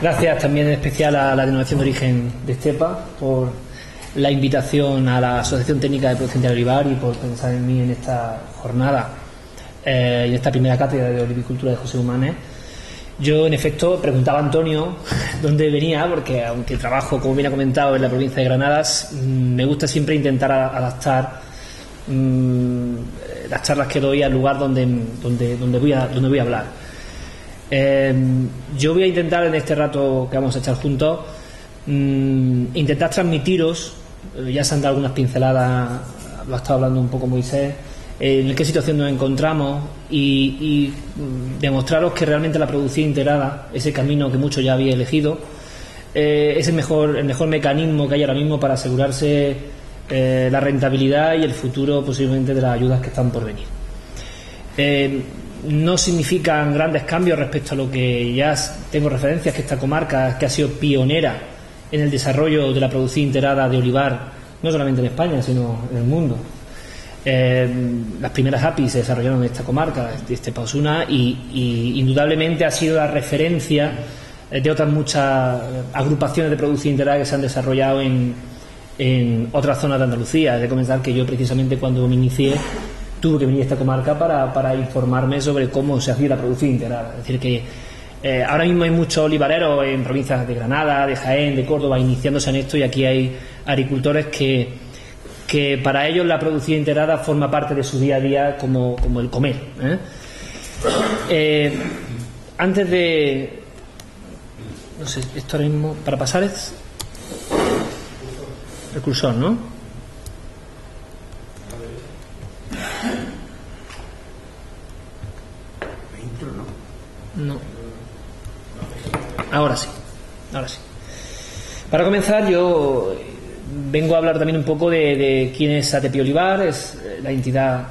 Gracias también en especial a la Denominación de Origen de Estepa por la invitación a la Asociación Técnica de Producción de Olivar y por pensar en mí en esta jornada y en esta primera cátedra de olivicultura de José Humanes. Yo, en efecto, preguntaba a Antonio dónde venía, porque aunque trabajo, como bien ha comentado, en la provincia de Granada, me gusta siempre intentar adaptar las charlas que doy al lugar donde voy a hablar. Yo voy a intentar en este rato que vamos a echar juntos intentar transmitiros, ya se han dado algunas pinceladas, lo ha estado hablando un poco Moisés, en qué situación nos encontramos y demostraros que realmente la producción integrada, ese camino que muchos ya habéis elegido, es el mejor mecanismo que hay ahora mismo para asegurarse la rentabilidad y el futuro posiblemente de las ayudas que están por venir. No significan grandes cambios respecto a lo que ya tengo referencias, que esta comarca, que ha sido pionera en el desarrollo de la producción integrada de olivar, no solamente en España, sino en el mundo. Las primeras API se desarrollaron en esta comarca, de Estepa Osuna, y indudablemente ha sido la referencia de otras muchas agrupaciones de producción integrada que se han desarrollado en otras zonas de Andalucía. He de comentar que yo, precisamente, cuando me inicié, tuve que venir a esta comarca para informarme sobre cómo se hacía la producción integrada. Es decir, que ahora mismo hay muchos olivareros en provincias de Granada, de Jaén, de Córdoba, iniciándose en esto, y aquí hay agricultores que para ellos la producción integrada forma parte de su día a día como el comer. Antes de... no sé, esto ahora mismo... para pasar es... el cursor, ¿no? No. Ahora sí. Para comenzar, yo vengo a hablar también un poco de quién es ATP Olivar. Es la entidad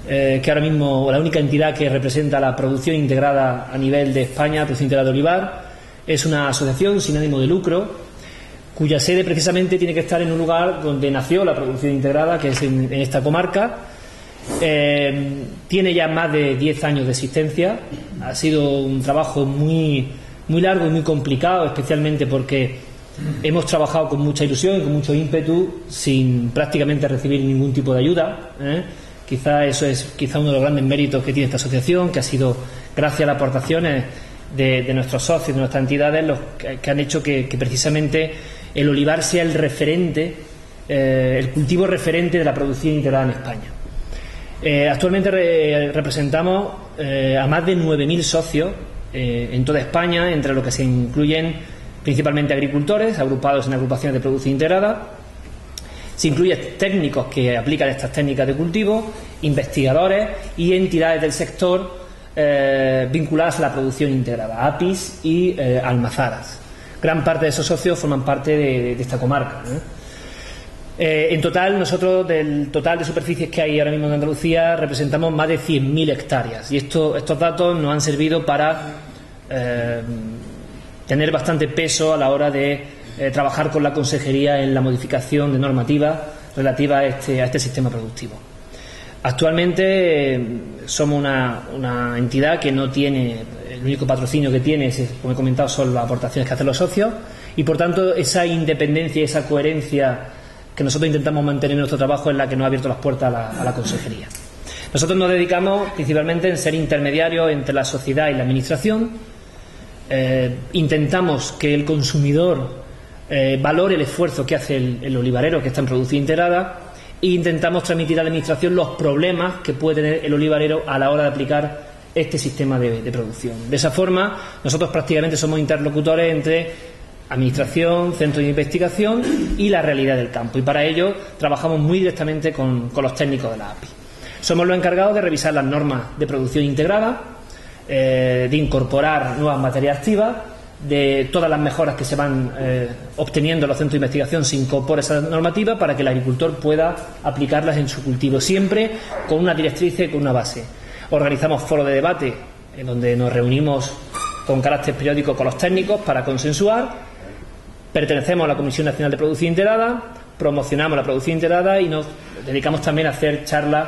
que ahora mismo, la única entidad que representa la producción integrada a nivel de España, producción integrada de olivar. Es una asociación sin ánimo de lucro, cuya sede precisamente tiene que estar en un lugar donde nació la producción integrada, que es en esta comarca. Tiene ya más de 10 años de existencia. Ha sido un trabajo muy largo y muy complicado, especialmente porque hemos trabajado con mucha ilusión y con mucho ímpetu, sin prácticamente recibir ningún tipo de ayuda. Quizá eso es uno de los grandes méritos que tiene esta asociación, que ha sido gracias a las aportaciones de nuestros socios, de nuestras entidades, los que han hecho que precisamente el olivar sea el referente, el cultivo referente de la producción integrada en España. Actualmente representamos a más de 9.000 socios en toda España, entre los que se incluyen principalmente agricultores agrupados en agrupaciones de producción integrada. Se incluyen técnicos que aplican estas técnicas de cultivo, investigadores y entidades del sector vinculadas a la producción integrada, APIs y almazaras. Gran parte de esos socios forman parte de esta comarca. En total, nosotros, del total de superficies que hay ahora mismo en Andalucía, representamos más de 100.000 hectáreas, y estos datos nos han servido para tener bastante peso a la hora de trabajar con la Consejería en la modificación de normativa relativa a este sistema productivo. Actualmente somos una entidad que no tiene, el único patrocinio que tiene, como he comentado, son las aportaciones que hacen los socios, y por tanto esa independencia y esa coherencia que nosotros intentamos mantener en nuestro trabajo es la que nos ha abierto las puertas a la Consejería. Nosotros nos dedicamos principalmente en ser intermediarios entre la sociedad y la administración. Intentamos que el consumidor valore el esfuerzo que hace el olivarero que está en producción integrada, e intentamos transmitir a la administración los problemas que puede tener el olivarero a la hora de aplicar este sistema de producción. De esa forma, nosotros prácticamente somos interlocutores entre administración, centros de investigación y la realidad del campo, y para ello trabajamos muy directamente con los técnicos de la API. Somos los encargados de revisar las normas de producción integrada, de incorporar nuevas materias activas, de todas las mejoras que se van obteniendo en los centros de investigación. Se incorpora esa normativa para que el agricultor pueda aplicarlas en su cultivo, siempre con una directriz y con una base. Organizamos foros de debate en donde nos reunimos con carácter periódico con los técnicos para consensuar. Pertenecemos a la Comisión Nacional de Producción Integrada, promocionamos la producción integrada y nos dedicamos también a hacer charlas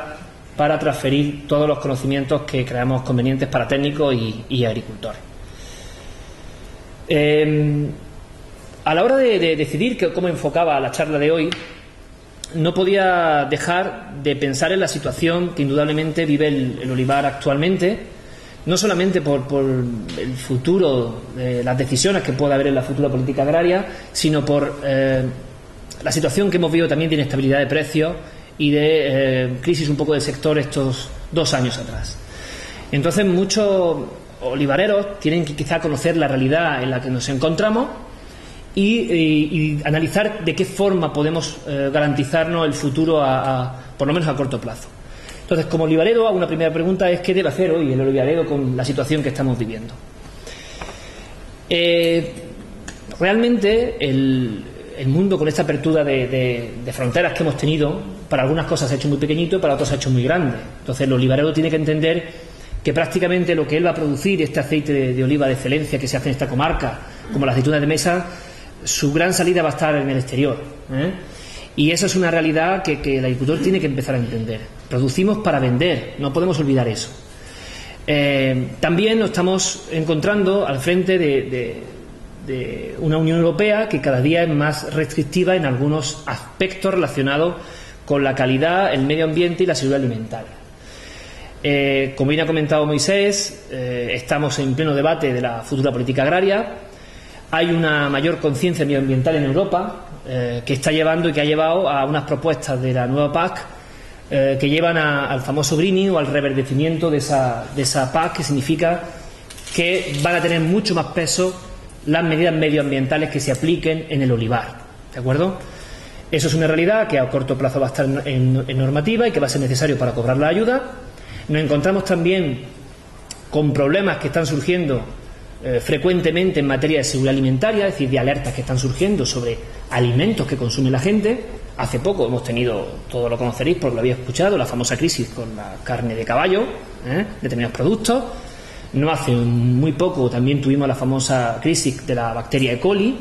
para transferir todos los conocimientos que creamos convenientes para técnicos y agricultores. A la hora de decidir cómo enfocaba la charla de hoy, no podía dejar de pensar en la situación que indudablemente vive el olivar actualmente, no solamente por el futuro, las decisiones que pueda haber en la futura política agraria, sino por la situación que hemos vivido también de inestabilidad de precios y de crisis un poco del sector estos 2 años atrás. Entonces, muchos olivareros tienen que quizá conocer la realidad en la que nos encontramos y analizar de qué forma podemos garantizarnos el futuro por lo menos a corto plazo. Entonces, como olivarero, una primera pregunta es: ¿qué debe hacer hoy el olivarero con la situación que estamos viviendo? Realmente el mundo, con esta apertura de fronteras que hemos tenido, para algunas cosas se ha hecho muy pequeñito, para otras se ha hecho muy grande. Entonces el olivarero tiene que entender que prácticamente lo que él va a producir, este aceite de oliva de excelencia que se hace en esta comarca, como la aceituna de mesa, su gran salida va a estar en el exterior, y eso es una realidad que el agricultor tiene que empezar a entender. Producimos para vender, no podemos olvidar eso. También nos estamos encontrando al frente de una Unión Europea que cada día es más restrictiva en algunos aspectos relacionados con la calidad, el medio ambiente y la seguridad alimentaria. Como bien ha comentado Moisés, estamos en pleno debate de la futura política agraria. Hay una mayor conciencia medioambiental en Europa que está llevando y que ha llevado a unas propuestas de la nueva PAC que llevan al famoso greening o al reverdecimiento de esa PAC, que significa que van a tener mucho más peso las medidas medioambientales que se apliquen en el olivar, ¿de acuerdo? Eso es una realidad que a corto plazo va a estar en normativa y que va a ser necesario para cobrar la ayuda. Nos encontramos también con problemas que están surgiendo frecuentemente en materia de seguridad alimentaria, es decir, de alertas que están surgiendo sobre alimentos que consume la gente. Hace poco hemos tenido, todos lo conoceréis porque lo habéis escuchado, la famosa crisis con la carne de caballo, determinados productos. No hace muy poco también tuvimos la famosa crisis de la bacteria E. coli.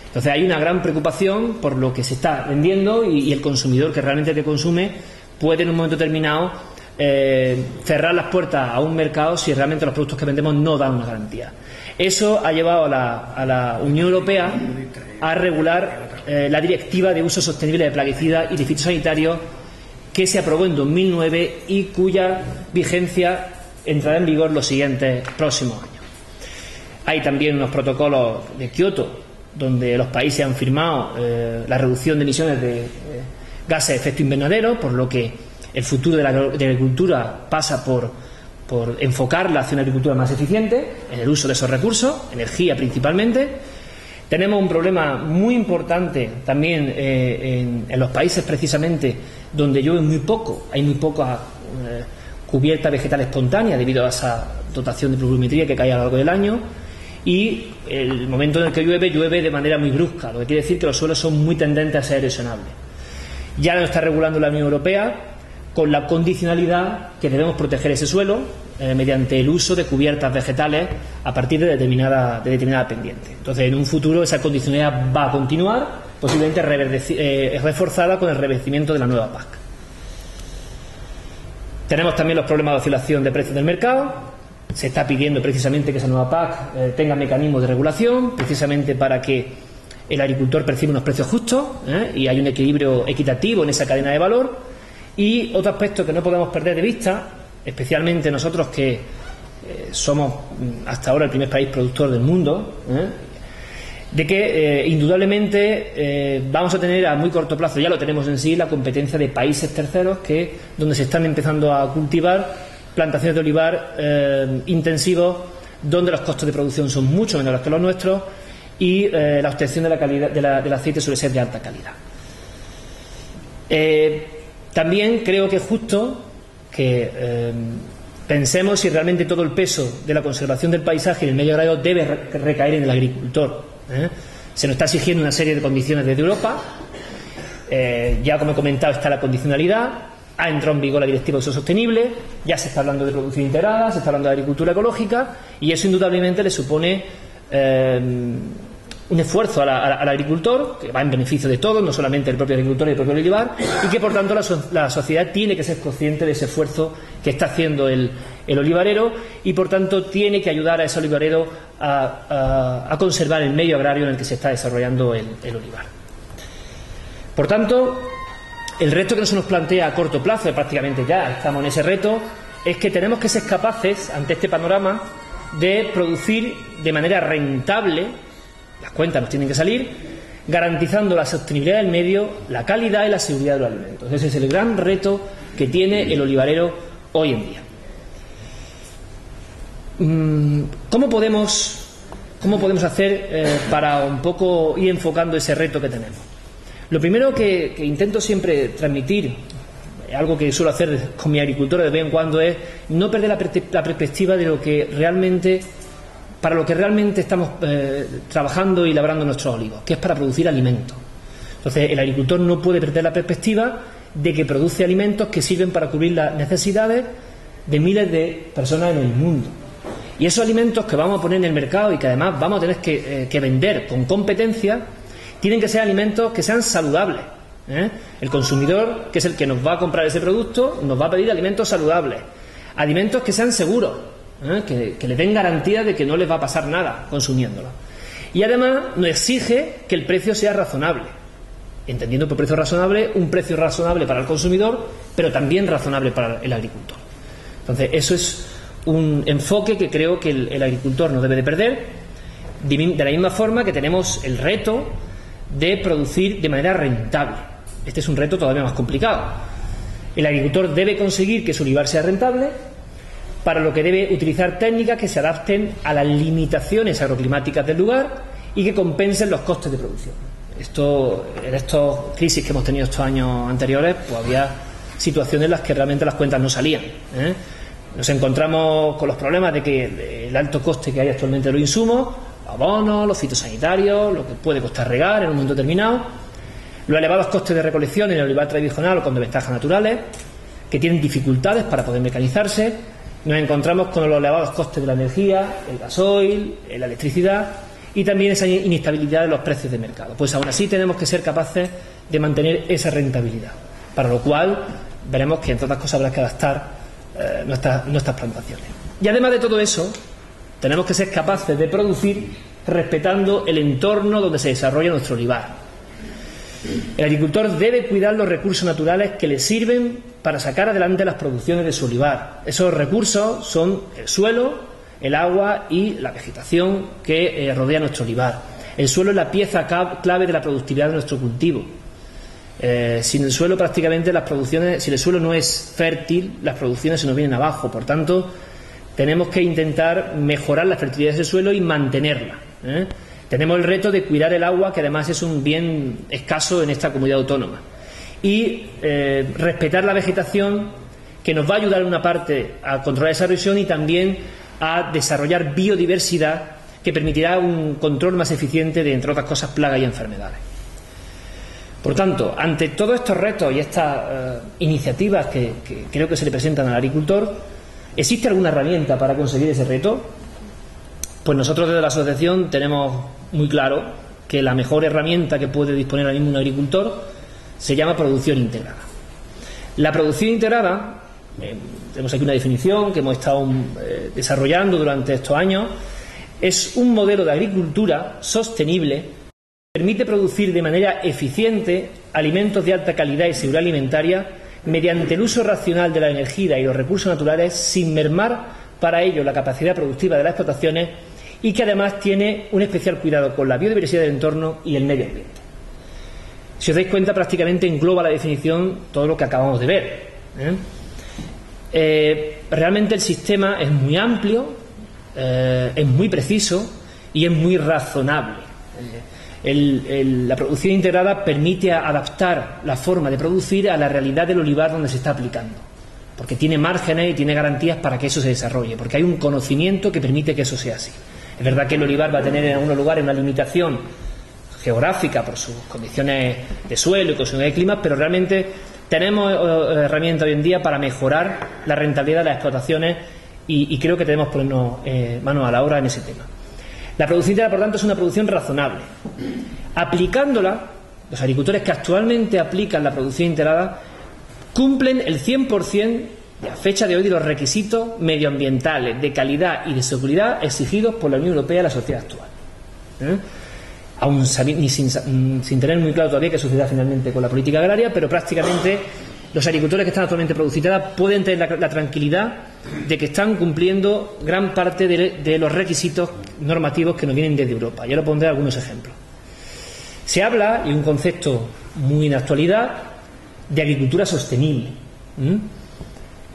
Entonces hay una gran preocupación por lo que se está vendiendo y el consumidor que realmente te consume puede en un momento determinado cerrar las puertas a un mercado si realmente los productos que vendemos no dan una garantía. Eso ha llevado a la Unión Europea a regular la Directiva de Uso Sostenible de Plaguicidas y de Fitosanitarios, que se aprobó en 2009 y cuya vigencia entrará en vigor los siguientes próximos años. Hay también unos protocolos de Kioto donde los países han firmado la reducción de emisiones de gases de efecto invernadero, por lo que el futuro de la agricultura pasa por enfocarla hacia una agricultura más eficiente en el uso de esos recursos, energía principalmente. Tenemos un problema muy importante también en los países precisamente donde llueve muy poco, hay muy poca cubierta vegetal espontánea debido a esa dotación de pluviometría que cae a lo largo del año, y el momento en el que llueve de manera muy brusca, lo que quiere decir que los suelos son muy tendentes a ser erosionables. Ya lo está regulando la Unión Europea con la condicionalidad que debemos proteger ese suelo mediante el uso de cubiertas vegetales a partir de determinada pendiente. Entonces, en un futuro esa condicionalidad va a continuar, posiblemente reforzada con el revestimiento de la nueva PAC. Tenemos también los problemas de oscilación de precios del mercado. Se está pidiendo precisamente que esa nueva PAC tenga mecanismos de regulación, precisamente para que el agricultor perciba unos precios justos y hay un equilibrio equitativo en esa cadena de valor. Y otro aspecto que no podemos perder de vista, especialmente nosotros que somos hasta ahora el primer país productor del mundo, de que indudablemente vamos a tener a muy corto plazo, ya lo tenemos en sí, la competencia de países terceros donde se están empezando a cultivar plantaciones de olivar intensivos, donde los costos de producción son mucho menores que los nuestros y la obtención de la calidad del aceite suele ser de alta calidad. También creo que es justo que pensemos si realmente todo el peso de la conservación del paisaje y del medio agrario debe recaer en el agricultor. Se nos está exigiendo una serie de condiciones desde Europa. Ya como he comentado está la condicionalidad, ha entrado en vigor la Directiva de Uso Sostenible, ya se está hablando de producción integrada, se está hablando de agricultura ecológica, y eso indudablemente le supone esfuerzo al agricultor, que va en beneficio de todos, no solamente del propio agricultor y del propio olivar, y que por tanto la sociedad tiene que ser consciente de ese esfuerzo que está haciendo el olivarero, y por tanto tiene que ayudar a ese olivarero a conservar el medio agrario en el que se está desarrollando el olivar. Por tanto, el reto que se nos plantea a corto plazo, y prácticamente ya estamos en ese reto, es que tenemos que ser capaces, ante este panorama, de producir de manera rentable. Las cuentas nos tienen que salir, garantizando la sostenibilidad del medio, la calidad y la seguridad de los alimentos. Ese es el gran reto que tiene el olivarero hoy en día. ¿Cómo podemos hacer para un poco ir enfocando ese reto que tenemos? Lo primero que intento siempre transmitir, algo que suelo hacer con mis agricultores de vez en cuando, es no perder la perspectiva de lo que realmente, para lo que realmente estamos trabajando y labrando nuestros olivos, que es para producir alimentos. Entonces, el agricultor no puede perder la perspectiva de que produce alimentos que sirven para cubrir las necesidades de miles de personas en el mundo. Y esos alimentos que vamos a poner en el mercado y que además vamos a tener que vender con competencia, tienen que ser alimentos que sean saludables. El consumidor, que es el que nos va a comprar ese producto, nos va a pedir alimentos saludables, alimentos que sean seguros, que le den garantía de que no les va a pasar nada consumiéndolo. Y además nos exige que el precio sea razonable, entendiendo por precio razonable un precio razonable para el consumidor, pero también razonable para el agricultor. Entonces, eso es un enfoque que creo que el agricultor no debe de perder, de la misma forma que tenemos el reto de producir de manera rentable. Este es un reto todavía más complicado. El agricultor debe conseguir que su olivar sea rentable, para lo que debe utilizar técnicas que se adapten a las limitaciones agroclimáticas del lugar y que compensen los costes de producción. En estos crisis que hemos tenido estos años anteriores, pues había situaciones en las que realmente las cuentas no salían. Nos encontramos con los problemas de que el alto coste que hay actualmente de los insumos, abonos, los fitosanitarios, lo que puede costar regar en un momento determinado, los elevados costes de recolección en el olivar tradicional o con desventajas naturales, que tienen dificultades para poder mecanizarse. Nos encontramos con los elevados costes de la energía, el gasoil, la electricidad, y también esa inestabilidad de los precios de mercado. Pues aún así tenemos que ser capaces de mantener esa rentabilidad, para lo cual veremos que entre otras cosas habrá que adaptar nuestras plantaciones. Y además de todo eso, tenemos que ser capaces de producir respetando el entorno donde se desarrolla nuestro olivar. El agricultor debe cuidar los recursos naturales que le sirven para sacar adelante las producciones de su olivar. Esos recursos son el suelo, el agua y la vegetación que rodea nuestro olivar. El suelo es la pieza clave de la productividad de nuestro cultivo. Sin el suelo prácticamente si el suelo no es fértil, las producciones se nos vienen abajo. Por tanto, tenemos que intentar mejorar la fertilidad de ese suelo y mantenerla. Tenemos el reto de cuidar el agua, que además es un bien escaso en esta comunidad autónoma, y respetar la vegetación, que nos va a ayudar en una parte a controlar esa erosión y también a desarrollar biodiversidad que permitirá un control más eficiente de, entre otras cosas, plagas y enfermedades. Por tanto, ante todos estos retos y estas iniciativas que creo que se le presentan al agricultor, ¿existe alguna herramienta para conseguir ese reto? Pues nosotros desde la asociación tenemos muy claro que la mejor herramienta que puede disponer ahora mismo un agricultor se llama producción integrada. La producción integrada, tenemos aquí una definición que hemos estado desarrollando durante estos años, es un modelo de agricultura sostenible que permite producir de manera eficiente alimentos de alta calidad y seguridad alimentaria mediante el uso racional de la energía y los recursos naturales, sin mermar para ello la capacidad productiva de las explotaciones, y que además tiene un especial cuidado con la biodiversidad del entorno y el medio ambiente. Si os dais cuenta, prácticamente engloba la definición todo lo que acabamos de ver. Realmente el sistema es muy amplio, es muy preciso y es muy razonable. La producción integrada permite adaptar la forma de producir a la realidad del olivar donde se está aplicando, porque tiene márgenes y tiene garantías para que eso se desarrolle, porque hay un conocimiento que permite que eso sea así. Es verdad que el olivar va a tener en algunos lugares una limitación geográfica por sus condiciones de suelo y condiciones de clima, pero realmente tenemos herramientas hoy en día para mejorar la rentabilidad de las explotaciones y creo que debemos ponernos manos a la obra en ese tema. La producción integrada, por tanto, es una producción razonable. Aplicándola, los agricultores que actualmente aplican la producción integrada cumplen el 100% a fecha de hoy de los requisitos medioambientales, de calidad y de seguridad exigidos por la Unión Europea a la sociedad actual. Aún sin tener muy claro todavía qué sucederá finalmente con la política agraria, pero prácticamente los agricultores que están actualmente produciendo pueden tener la tranquilidad de que están cumpliendo gran parte de los requisitos normativos que nos vienen desde Europa. Ya lo pondré algunos ejemplos. Se habla, y un concepto muy en actualidad, de agricultura sostenible.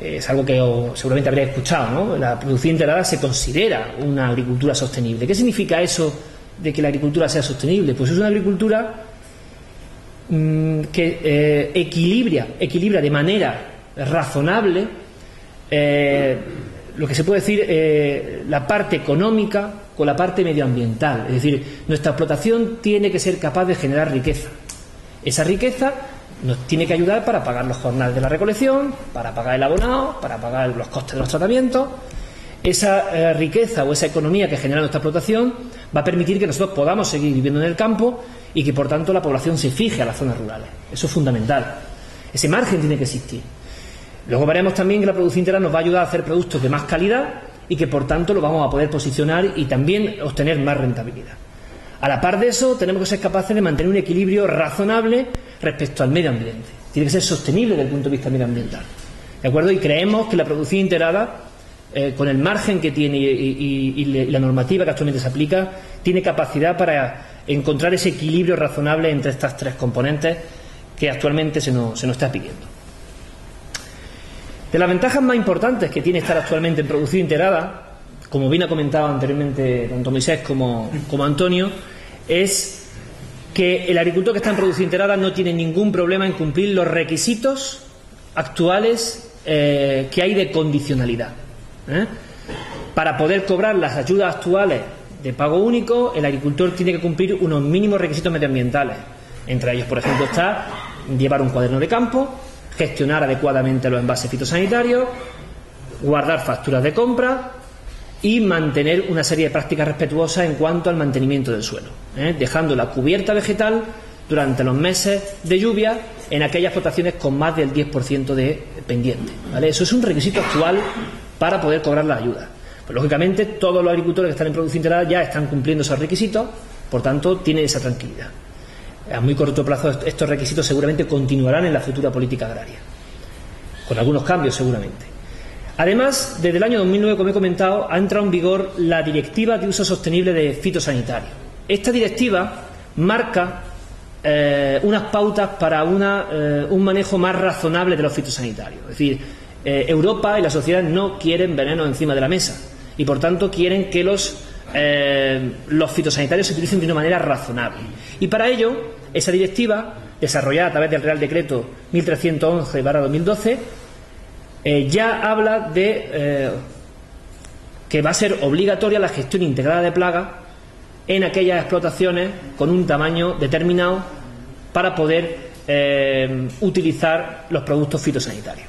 Es algo que seguramente habréis escuchado, ¿no? La producción integrada se considera una agricultura sostenible. ¿Qué significa eso de que la agricultura sea sostenible? Pues es una agricultura que equilibra de manera razonable lo que se puede decir la parte económica con la parte medioambiental. Es decir, nuestra explotación tiene que ser capaz de generar riqueza. Esa riqueza nos tiene que ayudar para pagar los jornales de la recolección, para pagar el abonado, para pagar los costes de los tratamientos. Esa riqueza o esa economía que genera nuestra explotación va a permitir que nosotros podamos seguir viviendo en el campo y que por tanto la población se fije a las zonas rurales. Eso es fundamental. Ese margen tiene que existir. Luego veremos también que la producción integrada nos va a ayudar a hacer productos de más calidad y que por tanto lo vamos a poder posicionar y también obtener más rentabilidad. A la par de eso, tenemos que ser capaces de mantener un equilibrio razonable respecto al medio ambiente. Tiene que ser sostenible desde el punto de vista medioambiental. ¿De acuerdo? Y creemos que la producción integrada, con el margen que tiene y la normativa que actualmente se aplica, tiene capacidad para encontrar ese equilibrio razonable entre estas tres componentes que actualmente se nos está pidiendo. De las ventajas más importantes que tiene estar actualmente en producción integrada, como bien ha comentado anteriormente tanto Moisés como Antonio, es que el agricultor que está en producción integrada no tiene ningún problema en cumplir los requisitos actuales que hay de condicionalidad. Para poder cobrar las ayudas actuales de pago único, el agricultor tiene que cumplir unos mínimos requisitos medioambientales. Entre ellos, por ejemplo, está llevar un cuaderno de campo, gestionar adecuadamente los envases fitosanitarios, guardar facturas de compra y mantener una serie de prácticas respetuosas en cuanto al mantenimiento del suelo, dejando la cubierta vegetal durante los meses de lluvia en aquellas explotaciones con más del 10% de pendiente, ¿vale? Eso es un requisito actual para poder cobrar la ayuda. Pues, lógicamente, todos los agricultores que están en producción integrada ya están cumpliendo esos requisitos, por tanto, tienen esa tranquilidad. A muy corto plazo estos requisitos seguramente continuarán en la futura política agraria, con algunos cambios seguramente. Además, desde el año 2009, como he comentado, ha entrado en vigor la Directiva de Uso Sostenible de Fitosanitarios. Esta directiva marca unas pautas para un manejo más razonable de los fitosanitarios. Es decir, Europa y la sociedad no quieren veneno encima de la mesa y, por tanto, quieren que los fitosanitarios se utilicen de una manera razonable. Y para ello, esa directiva, desarrollada a través del Real Decreto 1311/2012, ya habla de que va a ser obligatoria la gestión integrada de plagas en aquellas explotaciones con un tamaño determinado para poder utilizar los productos fitosanitarios.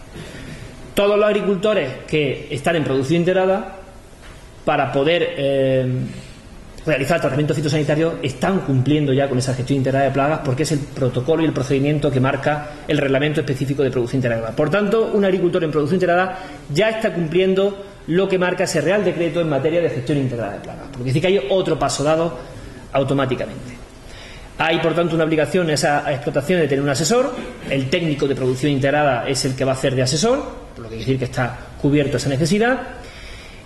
Todos los agricultores que están en producción integrada, para poder realizar el tratamiento fitosanitario, están cumpliendo ya con esa gestión integrada de plagas, porque es el protocolo y el procedimiento que marca el reglamento específico de producción integrada. Por tanto, un agricultor en producción integrada ya está cumpliendo lo que marca ese Real Decreto en materia de gestión integrada de plagas, porque dice que hay otro paso dado automáticamente. Hay, por tanto, una obligación en esa explotación de tener un asesor. El técnico de producción integrada es el que va a hacer de asesor, por lo que quiere decir que está cubierto esa necesidad.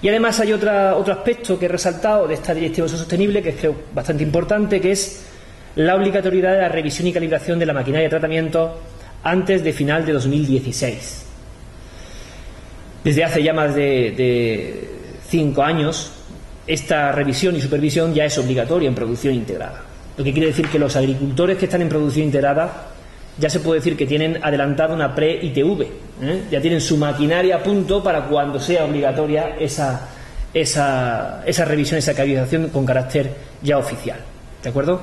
Y además hay otro aspecto que he resaltado de esta Directiva de Uso Sostenible, que es, creo, bastante importante, que es la obligatoriedad de la revisión y calibración de la maquinaria de tratamiento antes de final de 2016. Desde hace ya más de 5 años, esta revisión y supervisión ya es obligatoria en producción integrada. Lo que quiere decir que los agricultores que están en producción integrada ya se puede decir que tienen adelantada una pre-ITV, ya tienen su maquinaria a punto para cuando sea obligatoria esa revisión, esa calibración con carácter ya oficial. ¿De acuerdo?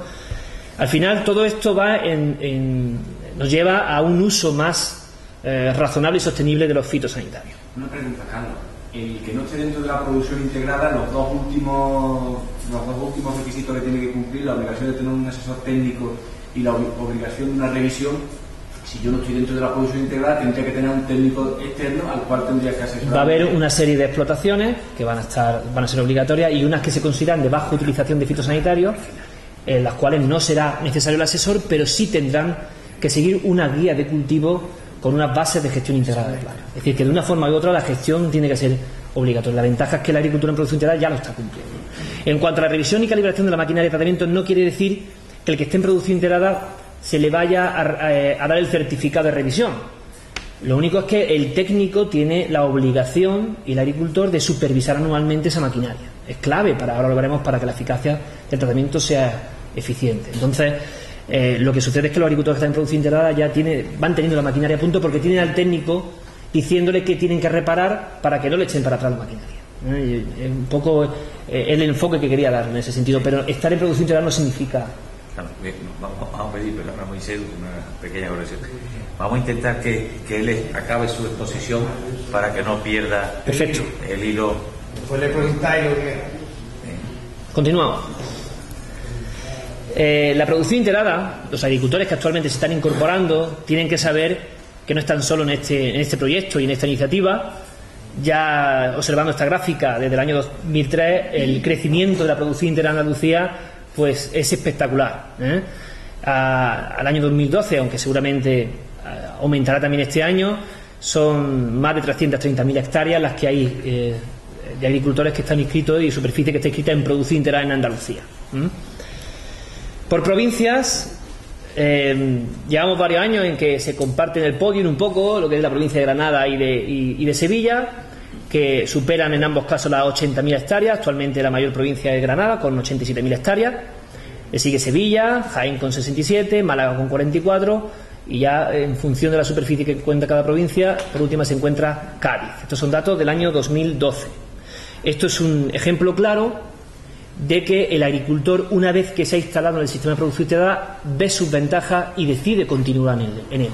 Al final todo esto nos lleva a un uso más razonable y sostenible de los fitosanitarios. Una pregunta, Carlos. el que no esté dentro de la producción integrada, los dos últimos requisitos que tiene que cumplir, la obligación de tener un asesor técnico y la obligación de una revisión. Si yo no estoy dentro de la producción integrada, tendría que tener un técnico externo al cual tendría que asesorar. Va a haber una serie de explotaciones que van a ser obligatorias, y unas que se consideran de baja utilización de fitosanitarios, en las cuales no será necesario el asesor, pero sí tendrán que seguir una guía de cultivo con unas bases de gestión integrada de plagas. Es decir, que de una forma u otra la gestión tiene que ser obligatoria. La ventaja es que la agricultura en producción integrada ya lo está cumpliendo. En cuanto a la revisión y calibración de la maquinaria de tratamiento, no quiere decir que el que esté en producción integrada se le vaya a dar el certificado de revisión. Lo único es que el técnico tiene la obligación, y el agricultor, de supervisar anualmente esa maquinaria. Es clave, ahora lo veremos, para que la eficacia del tratamiento sea eficiente. Entonces, lo que sucede es que los agricultores que están en producción integrada ya van teniendo la maquinaria a punto, porque tienen al técnico diciéndole que tienen que reparar para que no le echen para atrás la maquinaria. Es un poco el enfoque que quería dar en ese sentido, pero estar en producción integrada no significa... Claro, vamos a pedir, perdón, Moisés, una pequeña corrección. Vamos a intentar que él acabe su exposición para que no pierda el hilo. Después le preguntáis lo que... Continuamos. La producción integrada, los agricultores que actualmente se están incorporando tienen que saber que no están solo en este proyecto y en esta iniciativa. Ya observando esta gráfica desde el año 2003, el crecimiento de la producción integrada en Andalucía pues es espectacular. Al año 2012, aunque seguramente aumentará también este año, son más de 330.000 hectáreas las que hay de agricultores que están inscritos, y superficie que está inscrita en producción integrada en Andalucía. Por provincias, llevamos varios años en que se comparten el podio un poco lo que es la provincia de Granada y de Sevilla, que superan en ambos casos las 80.000 hectáreas. Actualmente la mayor provincia es Granada, con 87.000 hectáreas. Le sigue Sevilla, Jaén con 67, Málaga con 44, y ya en función de la superficie que cuenta cada provincia, por última se encuentra Cádiz. Estos son datos del año 2012. Esto es un ejemplo claro de que el agricultor, una vez que se ha instalado en el sistema de producción integrada, ve sus ventajas y decide continuar en él.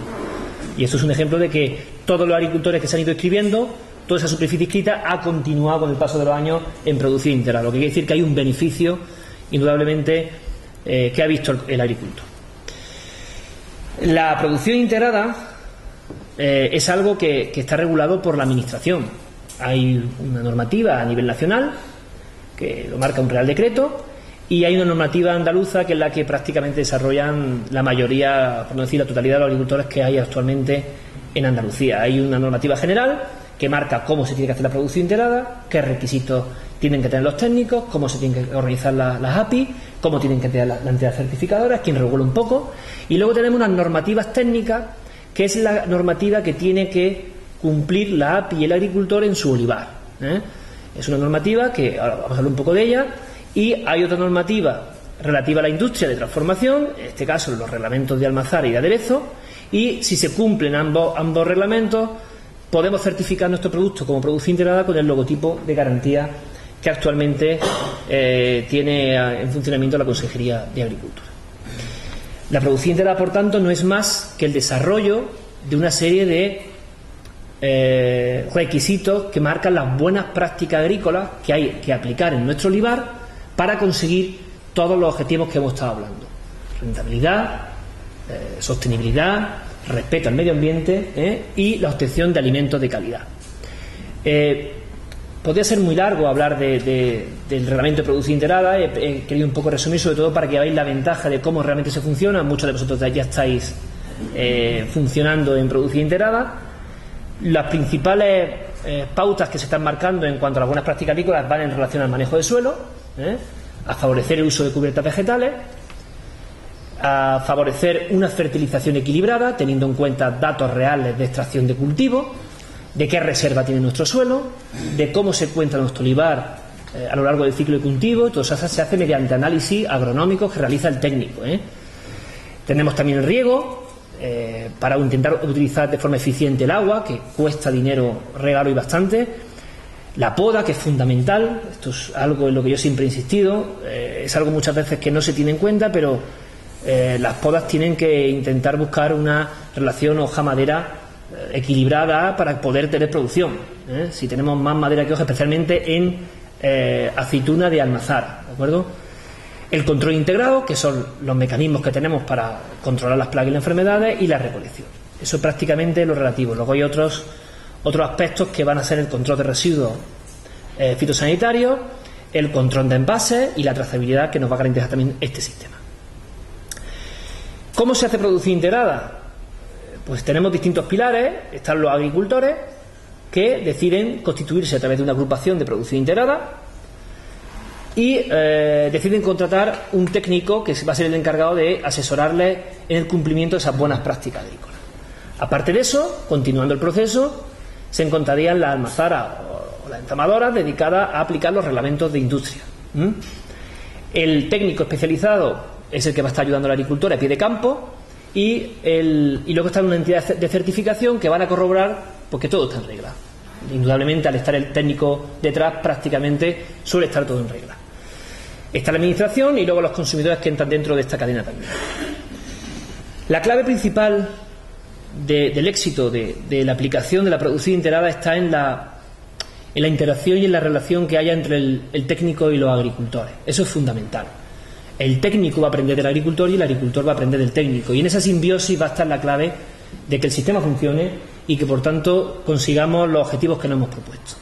Y esto es un ejemplo de que todos los agricultores que se han ido inscribiendo, toda esa superficie inscrita ha continuado con el paso de los años en producción integrada, lo que quiere decir que hay un beneficio indudablemente que ha visto el agricultor. La producción integrada es algo que está regulado por la Administración. Hay una normativa a nivel nacional que lo marca un Real Decreto, y hay una normativa andaluza que es la que prácticamente desarrollan la mayoría, por no decir la totalidad, de los agricultores que hay actualmente en Andalucía. Hay una normativa general que marca cómo se tiene que hacer la producción integrada, qué requisitos tienen que tener los técnicos, cómo se tienen que organizar las API, cómo tienen que tener las entidades certificadoras, quién regula un poco. Y luego tenemos unas normativas técnicas, que es la normativa que tiene que cumplir la API y el agricultor en su olivar. Es una normativa que ahora vamos a hablar un poco de ella. Y hay otra normativa relativa a la industria de transformación, en este caso los reglamentos de almazar y de aderezo, y si se cumplen ambos reglamentos, podemos certificar nuestro producto como producción integrada con el logotipo de garantía que actualmente tiene en funcionamiento la Consejería de Agricultura. La producción integrada, por tanto, no es más que el desarrollo de una serie de requisitos que marcan las buenas prácticas agrícolas que hay que aplicar en nuestro olivar para conseguir todos los objetivos que hemos estado hablando: rentabilidad, sostenibilidad, respeto al medio ambiente y la obtención de alimentos de calidad. Podría ser muy largo hablar del reglamento de producción integrada. He querido un poco resumir, sobre todo para que veáis la ventaja de cómo realmente se funciona. Muchos de vosotros ya estáis funcionando en producción integrada. Las principales pautas que se están marcando en cuanto a las buenas prácticas agrícolas van en relación al manejo de suelo, a favorecer el uso de cubiertas vegetales, a favorecer una fertilización equilibrada, teniendo en cuenta datos reales de extracción de cultivo, de qué reserva tiene nuestro suelo, de cómo se encuentra nuestro olivar a lo largo del ciclo de cultivo. Todo eso se hace mediante análisis agronómicos que realiza el técnico. Tenemos también el riego, para intentar utilizar de forma eficiente el agua, que cuesta dinero regarlo y bastante. La poda, que es fundamental. Esto es algo en lo que yo siempre he insistido. Es algo muchas veces que no se tiene en cuenta, pero las podas tienen que intentar buscar una relación hoja-madera equilibrada para poder tener producción. Si tenemos más madera que hoja, especialmente en aceituna de almazara, ¿de acuerdo? El control integrado, que son los mecanismos que tenemos para controlar las plagas y las enfermedades, y la recolección. Eso es prácticamente lo relativo. Luego hay otros aspectos que van a ser el control de residuos fitosanitarios, el control de envases y la trazabilidad, que nos va a garantizar también este sistema. ¿Cómo se hace producción integrada? Pues tenemos distintos pilares. Están los agricultores, que deciden constituirse a través de una agrupación de producción integrada y deciden contratar un técnico que va a ser el encargado de asesorarles en el cumplimiento de esas buenas prácticas agrícolas. Aparte de eso, continuando el proceso, se encontrarían las almazaras o las entamadoras dedicadas a aplicar los reglamentos de industria. El técnico especializado es el que va a estar ayudando al agricultor a pie de campo, y luego está una entidad de certificación que van a corroborar porque todo está en regla. Indudablemente, al estar el técnico detrás, prácticamente suele estar todo en regla. Está la administración y luego los consumidores que entran dentro de esta cadena también. La clave principal del éxito de la aplicación de la producción integrada está en la interacción y en la relación que haya entre el técnico y los agricultores. Eso es fundamental. El técnico va a aprender del agricultor y el agricultor va a aprender del técnico, y en esa simbiosis va a estar la clave de que el sistema funcione y que, por tanto, consigamos los objetivos que nos hemos propuesto.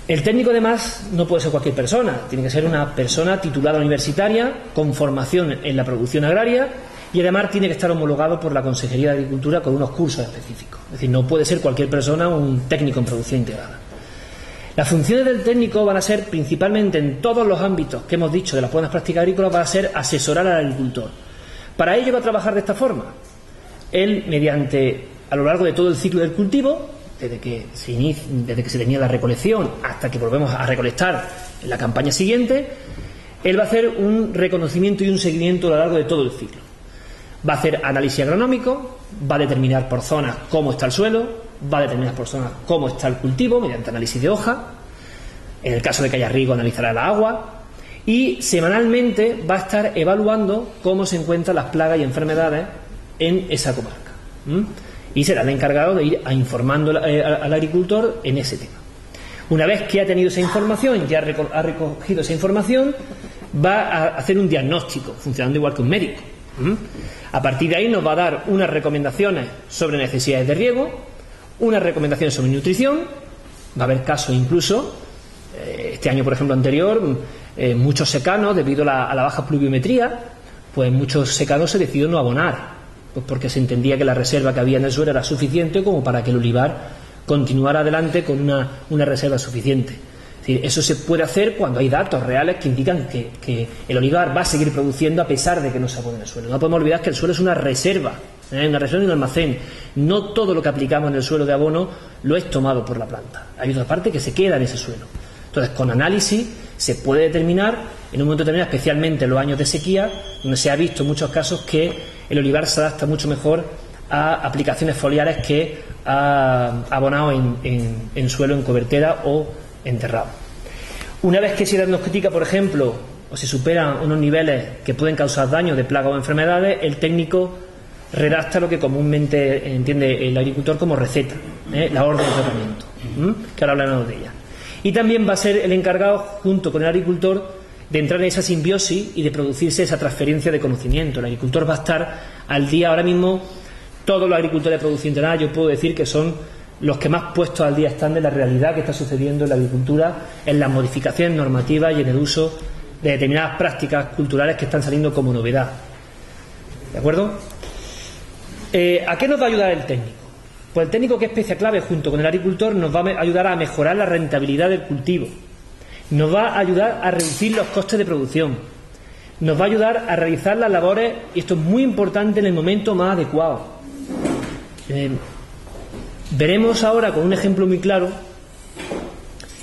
El técnico, además, no puede ser cualquier persona. Tiene que ser una persona titulada universitaria, con formación en la producción agraria, y además tiene que estar homologado por la Consejería de Agricultura con unos cursos específicos. Es decir, no puede ser cualquier persona un técnico en producción integrada. Las funciones del técnico van a ser, principalmente en todos los ámbitos que hemos dicho de las buenas prácticas agrícolas, va a ser asesorar al agricultor. Para ello va a trabajar de esta forma. Él, a lo largo de todo el ciclo del cultivo, desde que se tenía la recolección hasta que volvemos a recolectar en la campaña siguiente, él va a hacer un reconocimiento y un seguimiento a lo largo de todo el ciclo. Va a hacer análisis agronómico, va a determinar por zonas cómo está el suelo, va a determinar por zonas cómo está el cultivo mediante análisis de hoja. En el caso de que haya riego, analizará la agua, y semanalmente va a estar evaluando cómo se encuentran las plagas y enfermedades en esa comarca. Y será el encargado de ir informando al agricultor en ese tema. Una vez que ha tenido esa información, ya ha recogido esa información, va a hacer un diagnóstico, funcionando igual que un médico. A partir de ahí nos va a dar unas recomendaciones sobre necesidades de riego, unas recomendaciones sobre nutrición. Va a haber casos incluso, este año por ejemplo anterior, muchos secanos, debido a la baja pluviometría, pues muchos secanos se decidió no abonar, pues porque se entendía que la reserva que había en el suelo era suficiente como para que el olivar continuara adelante con una reserva suficiente. Es decir, eso se puede hacer cuando hay datos reales que indican que el olivar va a seguir produciendo a pesar de que no se abone el suelo. No podemos olvidar que el suelo es una reserva y un almacén. No todo lo que aplicamos en el suelo de abono lo es tomado por la planta. Hay otra parte que se queda en ese suelo. Entonces, con análisis se puede determinar, en un momento determinado, especialmente en los años de sequía, donde se ha visto en muchos casos que el olivar se adapta mucho mejor a aplicaciones foliares que a abonado en suelo, en cobertera o enterrado. Una vez que se diagnostica, por ejemplo, o se superan unos niveles que pueden causar daño de plagas o enfermedades, el técnico redacta lo que comúnmente entiende el agricultor como receta, la orden de tratamiento, que ahora hablaremos de ella. Y también va a ser el encargado, junto con el agricultor, de entrar en esa simbiosis y de producirse esa transferencia de conocimiento. El agricultor va a estar al día. Ahora mismo todos los agricultores de producción integrada, yo puedo decir que son los que más puestos al día están de la realidad que está sucediendo en la agricultura, en las modificaciones normativas y en el uso de determinadas prácticas culturales que están saliendo como novedad. ¿De acuerdo? ¿A qué nos va a ayudar el técnico? Pues el técnico, que es pieza clave junto con el agricultor, nos va a ayudar a mejorar la rentabilidad del cultivo, nos va a ayudar a reducir los costes de producción, nos va a ayudar a realizar las labores, y esto es muy importante, en el momento más adecuado. Veremos ahora con un ejemplo muy claro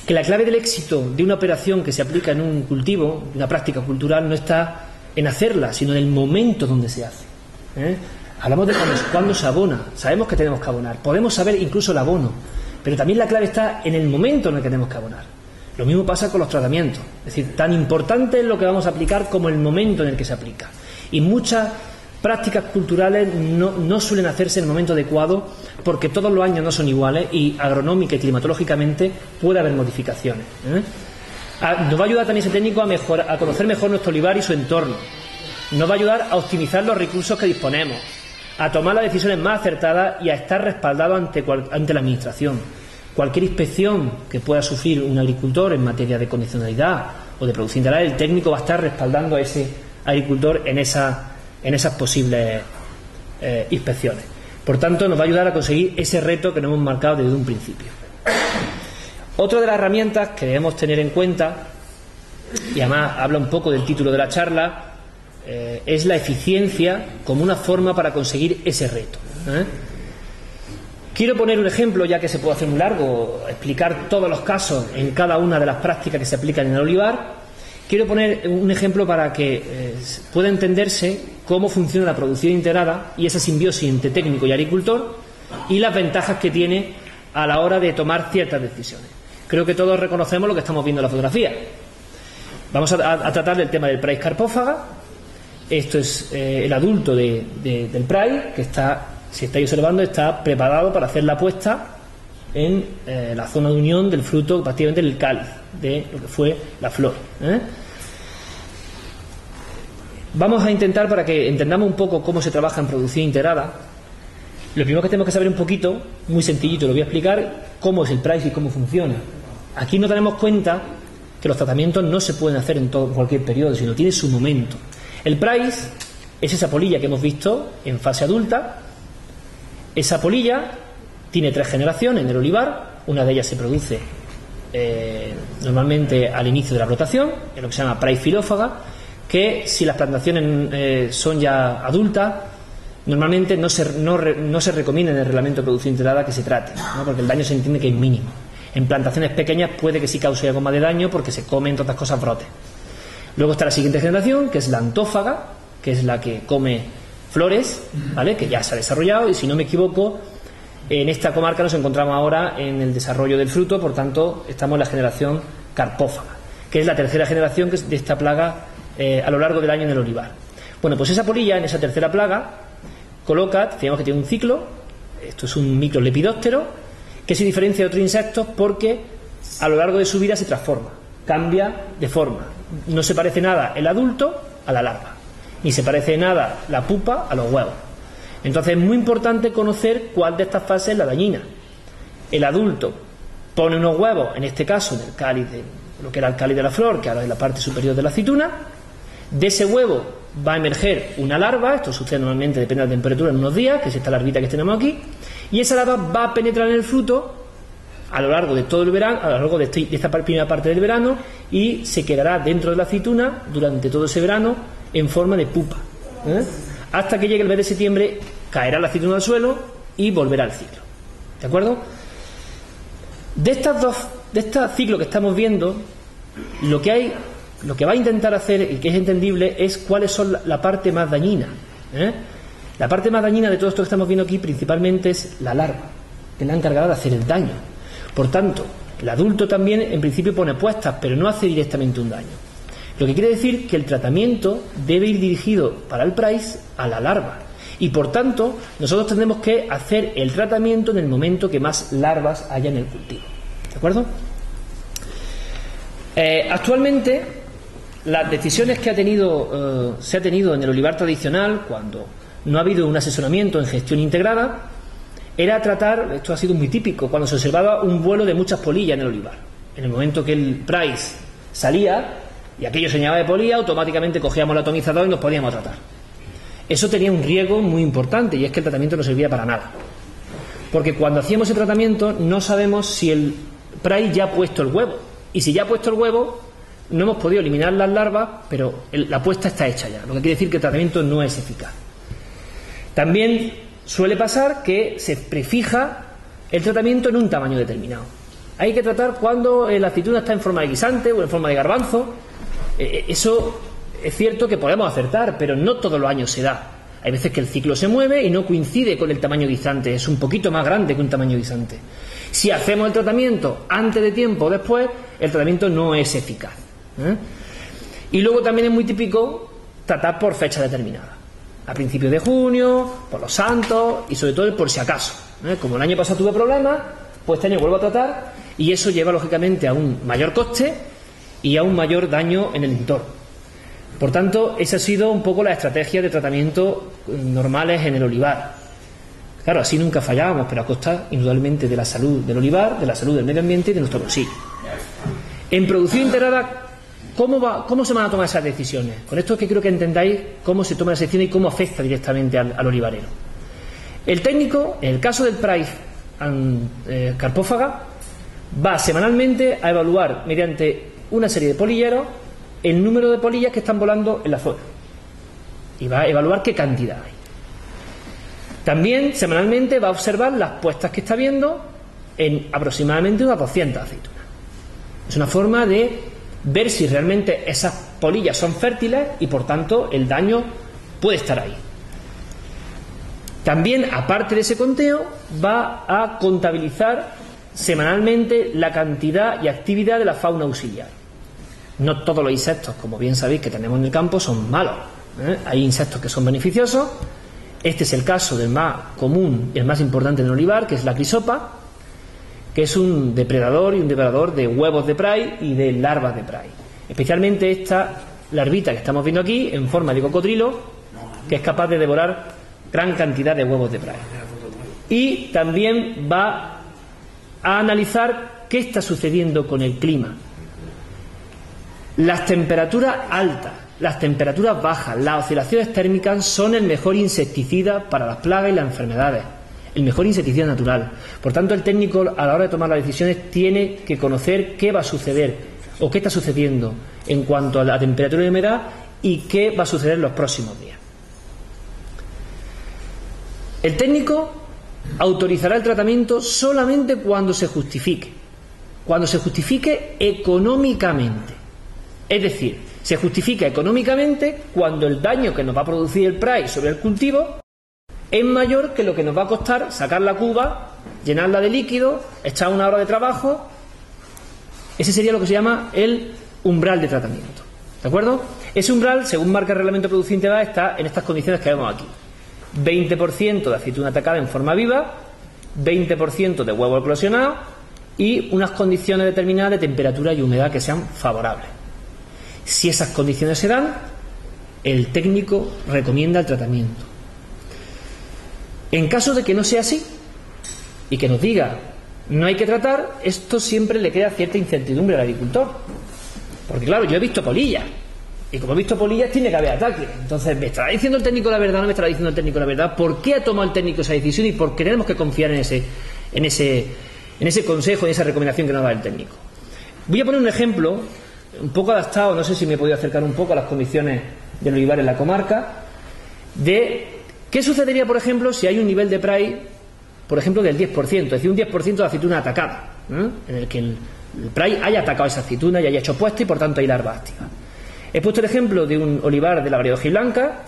que la clave del éxito de una operación que se aplica en un cultivo, una práctica cultural, no está en hacerla, sino en el momento donde se hace. Hablamos de cuando se abona, sabemos que tenemos que abonar, podemos saber incluso el abono, pero también la clave está en el momento en el que tenemos que abonar. Lo mismo pasa con los tratamientos, es decir, tan importante es lo que vamos a aplicar como el momento en el que se aplica. Y muchas prácticas culturales no suelen hacerse en el momento adecuado porque todos los años no son iguales y agronómica y climatológicamente puede haber modificaciones. Nos va a ayudar también ese técnico a conocer mejor nuestro olivar y su entorno. Nos va a ayudar a optimizar los recursos que disponemos, a tomar las decisiones más acertadas y a estar respaldado ante la administración. Cualquier inspección que pueda sufrir un agricultor en materia de condicionalidad o de producción integral, el técnico va a estar respaldando a ese agricultor en esas posibles inspecciones. Por tanto, nos va a ayudar a conseguir ese reto que nos hemos marcado desde un principio. Otra de las herramientas que debemos tener en cuenta, y además habla un poco del título de la charla, es la eficiencia como una forma para conseguir ese reto. Quiero poner un ejemplo, ya que se puede hacer muy largo, explicar todos los casos en cada una de las prácticas que se aplican en el olivar. Quiero poner un ejemplo para que pueda entenderse cómo funciona la producción integrada y esa simbiosis entre técnico y agricultor y las ventajas que tiene a la hora de tomar ciertas decisiones. Creo que todos reconocemos lo que estamos viendo en la fotografía. Vamos a tratar del tema del Price carpófaga. Esto es el adulto del Price, que está, si estáis observando, está preparado para hacer la puesta en la zona de unión del fruto, prácticamente el cáliz de lo que fue la flor. Vamos a intentar, para que entendamos un poco cómo se trabaja en producción integrada, lo primero que tenemos que saber un poquito, muy sencillito, lo voy a explicar, cómo es el Price y cómo funciona. Aquí nos daremos cuenta que los tratamientos no se pueden hacer en cualquier periodo, sino tiene su momento. El Price es esa polilla que hemos visto en fase adulta. Esa polilla tiene 3 generaciones en el olivar. Una de ellas se produce normalmente al inicio de la brotación, en lo que se llama Price filófaga, que si las plantaciones son ya adultas, normalmente no se recomienda en el reglamento de producción integrada que se trate, ¿no? Porque el daño se entiende que es mínimo. En plantaciones pequeñas puede que sí cause algo más de daño porque se comen, entre otras cosas, brotes. Luego está la siguiente generación, que es la antófaga, que es la que come flores, ¿vale? Que ya se ha desarrollado, y si no me equivoco, en esta comarca nos encontramos ahora en el desarrollo del fruto, por tanto estamos en la generación carpófaga, que es la tercera generación de esta plaga a lo largo del año en el olivar. Bueno, pues esa polilla, en esa tercera plaga, digamos que tiene un ciclo. Esto es un microlepidóptero que se diferencia de otros insectos porque a lo largo de su vida se transforma, cambia de forma. No se parece nada el adulto a la larva, ni se parece nada la pupa a los huevos. Entonces es muy importante conocer cuál de estas fases es la dañina. El adulto pone unos huevos, en este caso en el cáliz lo que era el cáliz de la flor, que ahora es la parte superior de la aceituna. De ese huevo va a emerger una larva. Esto sucede normalmente, depende de la temperatura, en unos días, que es esta larvita que tenemos aquí, y esa larva va a penetrar en el fruto a lo largo de todo el verano, a lo largo de esta primera parte del verano, y se quedará dentro de la aceituna durante todo ese verano en forma de pupa, hasta que llegue el mes de septiembre, caerá la aceituna al suelo y volverá al ciclo. ¿De acuerdo? De este ciclo que estamos viendo, lo que va a intentar hacer, y que es entendible, es cuáles son la parte más dañina. La parte más dañina de todo esto que estamos viendo aquí principalmente es la larva, que es la encargada de hacer el daño. Por tanto, el adulto también en principio pone puestas, pero no hace directamente un daño. Lo que quiere decir que el tratamiento debe ir dirigido para el Price a la larva, y por tanto nosotros tendremos que hacer el tratamiento en el momento que más larvas haya en el cultivo. ¿De acuerdo? Actualmente las decisiones que se ha tenido en el olivar tradicional, cuando no ha habido un asesoramiento en gestión integrada, era tratar, esto ha sido muy típico, cuando se observaba un vuelo de muchas polillas en el olivar. En el momento que el Price salía y aquello se llenaba de polilla, automáticamente cogíamos el atomizador y nos podíamos tratar. Eso tenía un riesgo muy importante, y es que el tratamiento no servía para nada, porque cuando hacíamos el tratamiento no sabemos si el Price ya ha puesto el huevo, y si ya ha puesto el huevo no hemos podido eliminar las larvas, pero la puesta está hecha ya, lo que quiere decir que el tratamiento no es eficaz. También suele pasar que se prefija el tratamiento en un tamaño determinado. Hay que tratar cuando la aceituna está en forma de guisante o en forma de garbanzo. Eso es cierto que podemos acertar, pero no todos los años se da. Hay veces que el ciclo se mueve y no coincide con el tamaño guisante, es un poquito más grande que un tamaño guisante. Si hacemos el tratamiento antes de tiempo o después, el tratamiento no es eficaz. Y luego también es muy típico tratar por fecha determinada. a principios de junio, por los santos y sobre todo el por si acaso. Como el año pasado tuve problemas, pues este año vuelvo a tratar y eso lleva lógicamente a un mayor coste y a un mayor daño en el entorno. Por tanto, esa ha sido un poco la estrategia de tratamiento normales en el olivar. Claro, así nunca fallábamos, pero a costa indudablemente de la salud del olivar, de la salud del medio ambiente y de nuestro bolsillo. En producción integrada, ¿cómo se van a tomar esas decisiones? Con esto es que creo que entendáis cómo se toman las decisiones y cómo afecta directamente al olivarero. El técnico, en el caso del Price Carpófaga, va semanalmente a evaluar mediante una serie de polilleros el número de polillas que están volando en la zona y va a evaluar qué cantidad hay. También semanalmente va a observar las puestas que está viendo en aproximadamente unas 200 aceitunas. Es una forma de ver si realmente esas polillas son fértiles y por tanto el daño puede estar ahí. También, aparte de ese conteo, va a contabilizar semanalmente la cantidad y actividad de la fauna auxiliar. No todos los insectos, como bien sabéis, que tenemos en el campo son malos. Hay insectos que son beneficiosos. Este es el caso del más común y el más importante en el olivar, que es la crisopa, que es un depredador y un devorador de huevos de Price y de larvas de Price. Especialmente esta larvita que estamos viendo aquí, en forma de cocodrilo, que es capaz de devorar gran cantidad de huevos de Price. Y también va a analizar qué está sucediendo con el clima. Las temperaturas altas, las temperaturas bajas, las oscilaciones térmicas son el mejor insecticida para las plagas y las enfermedades, el mejor insecticida natural. Por tanto, el técnico a la hora de tomar las decisiones tiene que conocer qué va a suceder o qué está sucediendo en cuanto a la temperatura y la humedad y qué va a suceder en los próximos días. El técnico autorizará el tratamiento solamente cuando se justifique económicamente. Es decir, se justifica económicamente cuando el daño que nos va a producir el Price sobre el cultivo es mayor que lo que nos va a costar sacar la cuba, llenarla de líquido, echar una hora de trabajo. Ese sería lo que se llama el umbral de tratamiento. ¿De acuerdo? Ese umbral, según marca el reglamento de producción integrada, está en estas condiciones que vemos aquí: 20% de aceituna atacada en forma viva, 20% de huevo eclosionado y unas condiciones determinadas de temperatura y humedad que sean favorables. Si esas condiciones se dan, el técnico recomienda el tratamiento. En caso de que no sea así y que nos diga no hay que tratar, esto siempre le crea cierta incertidumbre al agricultor. Porque claro, yo he visto polillas y como he visto polillas tiene que haber ataque. Entonces, ¿me estará diciendo el técnico la verdad o no me estará diciendo el técnico la verdad? ¿Por qué ha tomado el técnico esa decisión y por qué tenemos que confiar en ese consejo, en esa recomendación que nos da el técnico? Voy a poner un ejemplo un poco adaptado, no sé si me he podido acercar un poco a las condiciones del olivar en la comarca, de qué sucedería, por ejemplo, si hay un nivel de Price, por ejemplo, del 10%, es decir, un 10% de aceituna atacada, en el que el Price haya atacado esa aceituna y haya hecho puesta y por tanto hay larvas activas. He puesto el ejemplo de un olivar de la variedad hojiblanca,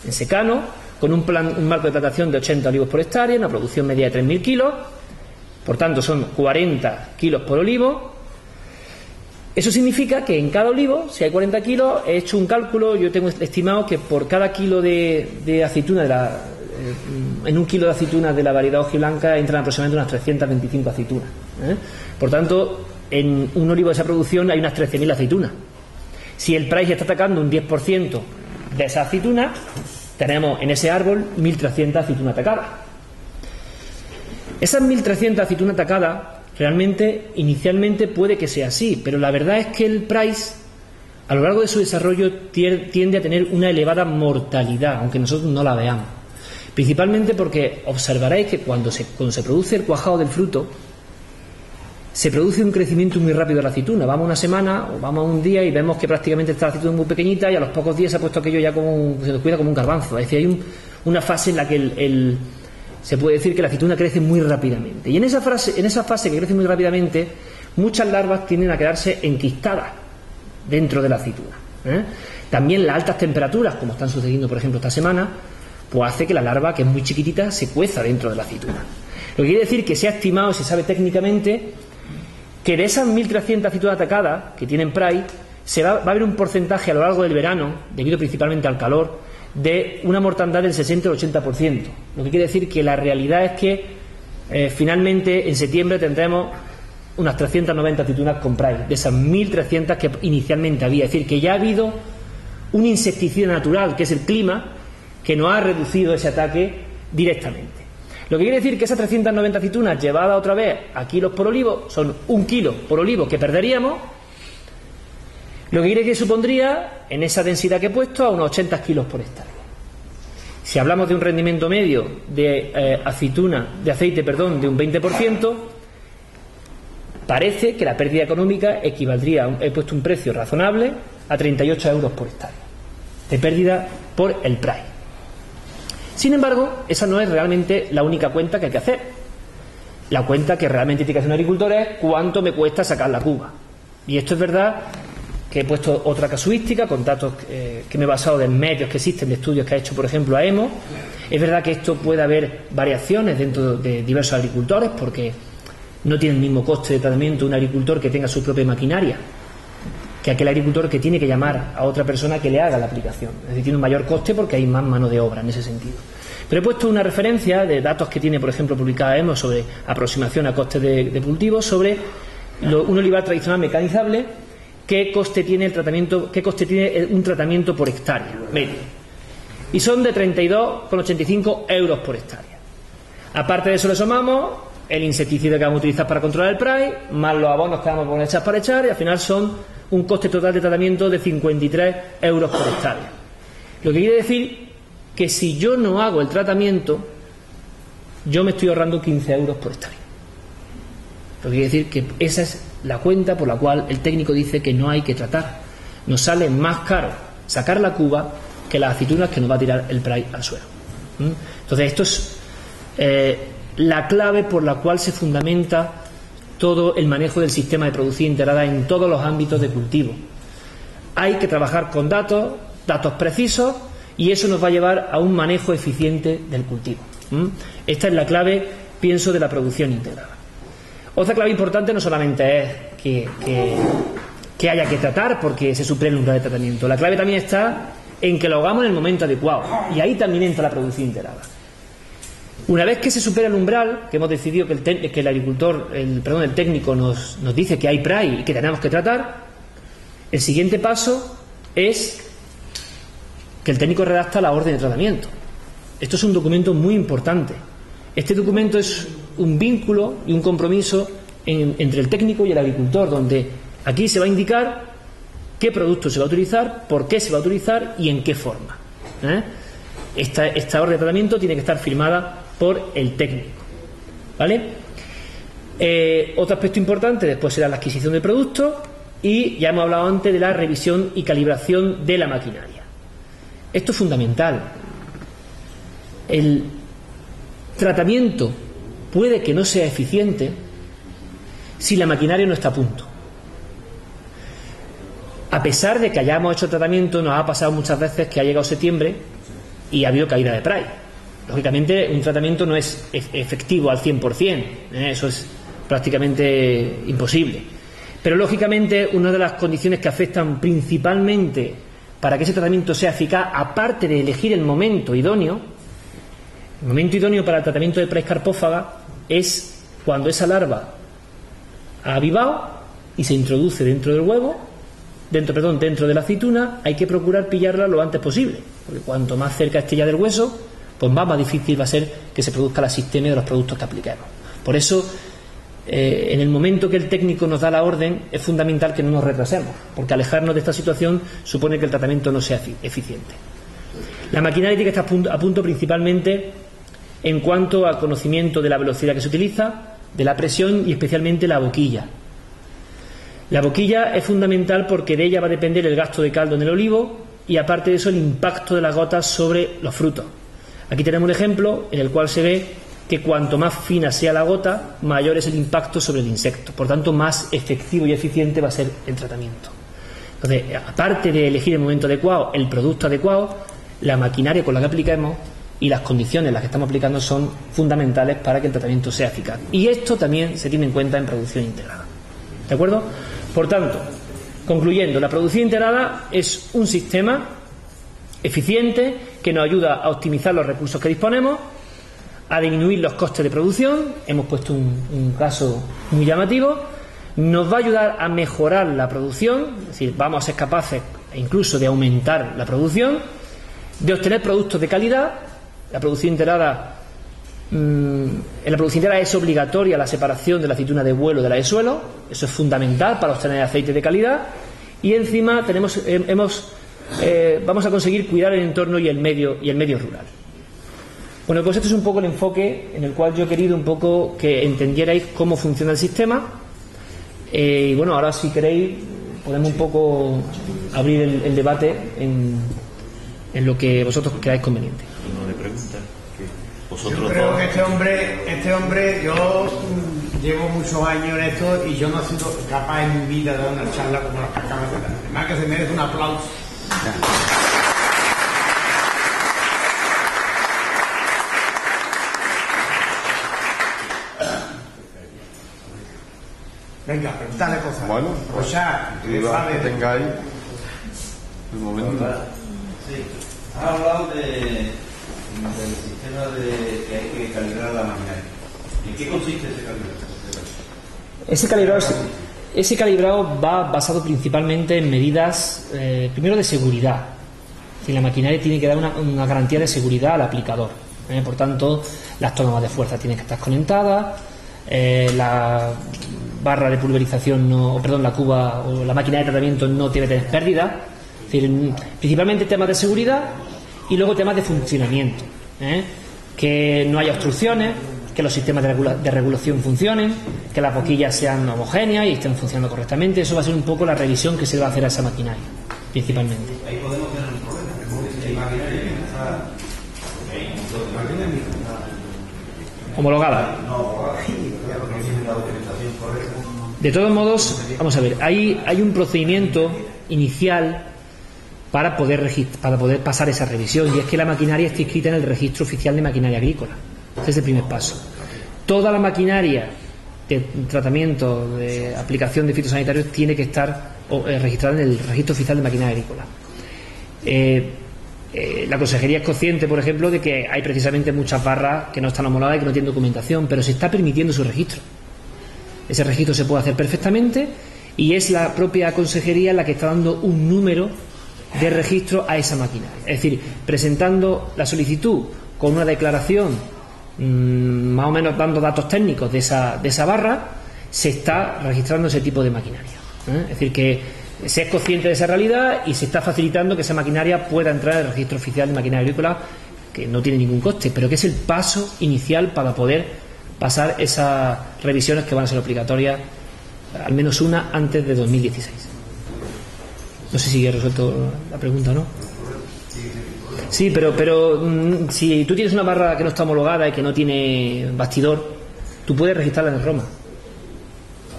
en secano, con un marco de plantación de 80 olivos por hectárea, una producción media de 3.000 kilos, por tanto son 40 kilos por olivo. Eso significa que en cada olivo, si hay 40 kilos, he hecho un cálculo, yo tengo estimado que por cada kilo de aceituna, en un kilo de aceitunas de la variedad hojiblanca entran aproximadamente unas 325 aceitunas. Por tanto, en un olivo de esa producción hay unas 13.000 aceitunas. Si el Price está atacando un 10% de esa aceituna, tenemos en ese árbol 1.300 aceitunas atacadas. Esas 1.300 aceitunas atacadas realmente, inicialmente puede que sea así, pero la verdad es que el Price, a lo largo de su desarrollo, tiende a tener una elevada mortalidad, aunque nosotros no la veamos. Principalmente porque observaréis que cuando se produce el cuajado del fruto, se produce un crecimiento muy rápido de la aceituna. Vamos una semana o vamos un día y vemos que prácticamente está la aceituna muy pequeñita y a los pocos días se ha puesto aquello ya se nos cuida como un garbanzo. Es decir, hay una fase en la que se puede decir que la aceituna crece muy rápidamente. Y en esa fase que crece muy rápidamente, muchas larvas tienden a quedarse enquistadas dentro de la aceituna. También las altas temperaturas, como están sucediendo por ejemplo esta semana, pues hace que la larva, que es muy chiquitita, se cueza dentro de la aceituna. Lo que quiere decir que se ha estimado, se sabe técnicamente, que de esas 1.300 aceitunas atacadas que tienen Price, va a haber un porcentaje a lo largo del verano, debido principalmente al calor, de una mortandad del 60 o 80%. Lo que quiere decir que la realidad es que finalmente en septiembre tendremos unas 390 aceitunas con Pride, de esas 1.300 que inicialmente había. Es decir, que ya ha habido un insecticida natural, que es el clima, que nos ha reducido ese ataque directamente. Lo que quiere decir que esas 390 aceitunas llevadas otra vez a kilos por olivo son 1 kilo por olivo que perderíamos. Lo que quiere decir que supondría, en esa densidad que he puesto, a unos 80 kilos por hectárea. Si hablamos de un rendimiento medio de aceite de un 20%, parece que la pérdida económica equivaldría, he puesto un precio razonable, a 38 euros por hectárea de pérdida por el Pride. Sin embargo, esa no es realmente la única cuenta que hay que hacer. La cuenta que realmente tiene que hacer un agricultor es cuánto me cuesta sacar la cuba. Y esto es verdad que he puesto otra casuística con datos que me he basado en medios que existen, de estudios que ha hecho, por ejemplo, AEMO. Es verdad que esto puede haber variaciones dentro de diversos agricultores, porque no tiene el mismo coste de tratamiento un agricultor que tenga su propia maquinaria que aquel agricultor que tiene que llamar a otra persona que le haga la aplicación. Es decir, tiene un mayor coste porque hay más mano de obra en ese sentido. Pero he puesto una referencia de datos que tiene, por ejemplo, publicada AEMO sobre aproximación a costes de cultivo, sobre un olivar tradicional mecanizable, qué coste tiene el tratamiento, qué coste tiene un tratamiento por hectárea medio. Y son de 32,85 euros por hectárea. Aparte de eso le sumamos el insecticida que vamos a utilizar para controlar el Pride, más los abonos que vamos a poner para echar, y al final son un coste total de tratamiento de 53 euros por hectárea. Lo que quiere decir que si yo no hago el tratamiento, yo me estoy ahorrando 15 euros por hectárea. Lo que quiere decir que esa es la cuenta por la cual el técnico dice que no hay que tratar. Nos sale más caro sacar la cuba que las aceitunas que nos va a tirar el Pride al suelo. Entonces esto es la clave por la cual se fundamenta todo el manejo del sistema de producción integrada en todos los ámbitos de cultivo. Hay que trabajar con datos precisos, y eso nos va a llevar a un manejo eficiente del cultivo. Esta es la clave, pienso, de la producción integrada. Otra clave importante no solamente es que haya que tratar porque se supere el umbral de tratamiento. La clave también está en que lo hagamos en el momento adecuado, y ahí también entra la producción integrada. Una vez que se supera el umbral, que hemos decidido que el técnico nos dice que hay Pride y que tenemos que tratar, el siguiente paso es que el técnico redacta la orden de tratamiento. Esto es un documento muy importante. Este documento es un vínculo y un compromiso entre el técnico y el agricultor, donde aquí se va a indicar qué producto se va a utilizar, por qué se va a utilizar y en qué forma. Esta orden de tratamiento tiene que estar firmada por el técnico, ¿vale? Otro aspecto importante después será la adquisición del producto, y ya hemos hablado antes de la revisión y calibración de la maquinaria. Esto es fundamental. El tratamiento puede que no sea eficiente si la maquinaria no está a punto. A pesar de que hayamos hecho tratamiento, nos ha pasado muchas veces que ha llegado septiembre y ha habido caída de Pride. Lógicamente, un tratamiento no es efectivo al 100%, eso es prácticamente imposible. Pero, lógicamente, una de las condiciones que afectan principalmente para que ese tratamiento sea eficaz, aparte de elegir el momento idóneo para el tratamiento de Pride carpófaga, es cuando esa larva ha avivado y se introduce dentro del huevo, dentro de la aceituna. Hay que procurar pillarla lo antes posible, porque cuanto más cerca esté ya del hueso, pues más difícil va a ser que se produzca la sistemia de los productos que apliquemos. Por eso, en el momento que el técnico nos da la orden, es fundamental que no nos retrasemos, porque alejarnos de esta situación supone que el tratamiento no sea eficiente. La maquinaria tiene que estar a punto principalmente en cuanto al conocimiento de la velocidad que se utiliza, de la presión y especialmente la boquilla. La boquilla es fundamental porque de ella va a depender el gasto de caldo en el olivo, y aparte de eso el impacto de las gotas sobre los frutos. Aquí tenemos un ejemplo en el cual se ve que cuanto más fina sea la gota, mayor es el impacto sobre el insecto. Por tanto, más efectivo y eficiente va a ser el tratamiento. Entonces, aparte de elegir el momento adecuado, el producto adecuado, la maquinaria con la que apliquemos y las condiciones en las que estamos aplicando son fundamentales para que el tratamiento sea eficaz. Y esto también se tiene en cuenta en producción integrada. ¿De acuerdo? Por tanto, concluyendo, la producción integrada es un sistema eficiente, que nos ayuda a optimizar los recursos que disponemos, a disminuir los costes de producción. Hemos puesto un caso muy llamativo. Nos va a ayudar a mejorar la producción, es decir, vamos a ser capaces incluso de aumentar la producción, de obtener productos de calidad. La producción integrada, en la producción integrada es obligatoria la separación de la aceituna de vuelo de la de suelo. Eso es fundamental para obtener aceite de calidad. Y encima vamos a conseguir cuidar el entorno y el medio rural. Bueno, pues este es un poco el enfoque en el cual yo he querido un poco que entendierais cómo funciona el sistema. Y bueno, ahora si queréis podemos un poco abrir el debate en lo que vosotros creáis conveniente. Uno le pregunta que vosotros yo creo que este hombre, yo llevo muchos años en esto y yo no he sido capaz en mi vida de dar una charla como la que acabas de dar. Además que se merece un aplauso. Venga, preguntale cosas. Bueno, o sea, que tengáis el momento. Sí, has hablado del sistema que hay que calibrar la maquinaria. ¿En qué consiste ese calibrado? Ese calibrado va basado principalmente en medidas, primero de seguridad. Es decir, la maquinaria tiene que dar una garantía de seguridad al aplicador. Por tanto, las tomas de fuerza tienen que estar conectadas, la barra de pulverización, la cuba o la máquina de tratamiento no tiene que tener pérdida. Es decir, principalmente temas de seguridad y luego temas de funcionamiento. Que no haya obstrucciones, que los sistemas de regulación funcionen, que las boquillas sean homogéneas y estén funcionando correctamente. Eso va a ser un poco la revisión que se va a hacer a esa maquinaria, principalmente. Ahí podemos tener un problema, porque hay maquinaria que está Homologada. De todos modos, vamos a ver, hay un procedimiento inicial para poder pasar esa revisión, y es que la maquinaria esté inscrita en el registro oficial de maquinaria agrícola. Ese es el primer paso. Toda la maquinaria de tratamiento, de aplicación de fitosanitarios, tiene que estar registrada en el registro oficial de maquinaria agrícola. La consejería es consciente, por ejemplo, de que hay precisamente muchas barras que no están homologadas y que no tienen documentación, pero se está permitiendo su registro. Ese registro se puede hacer perfectamente y es la propia consejería la que está dando un número de registro a esa maquinaria. Es decir, presentando la solicitud con una declaración más o menos dando datos técnicos de esa barra, se está registrando ese tipo de maquinaria. Es decir, que se es consciente de esa realidad y se está facilitando que esa maquinaria pueda entrar en el registro oficial de maquinaria agrícola, que no tiene ningún coste, pero que es el paso inicial para poder pasar esas revisiones que van a ser obligatorias, al menos una antes de 2016. No sé si he resuelto la pregunta o no. Sí, pero si tú tienes una barra que no está homologada y que no tiene bastidor, tú puedes registrarla en el ROMA.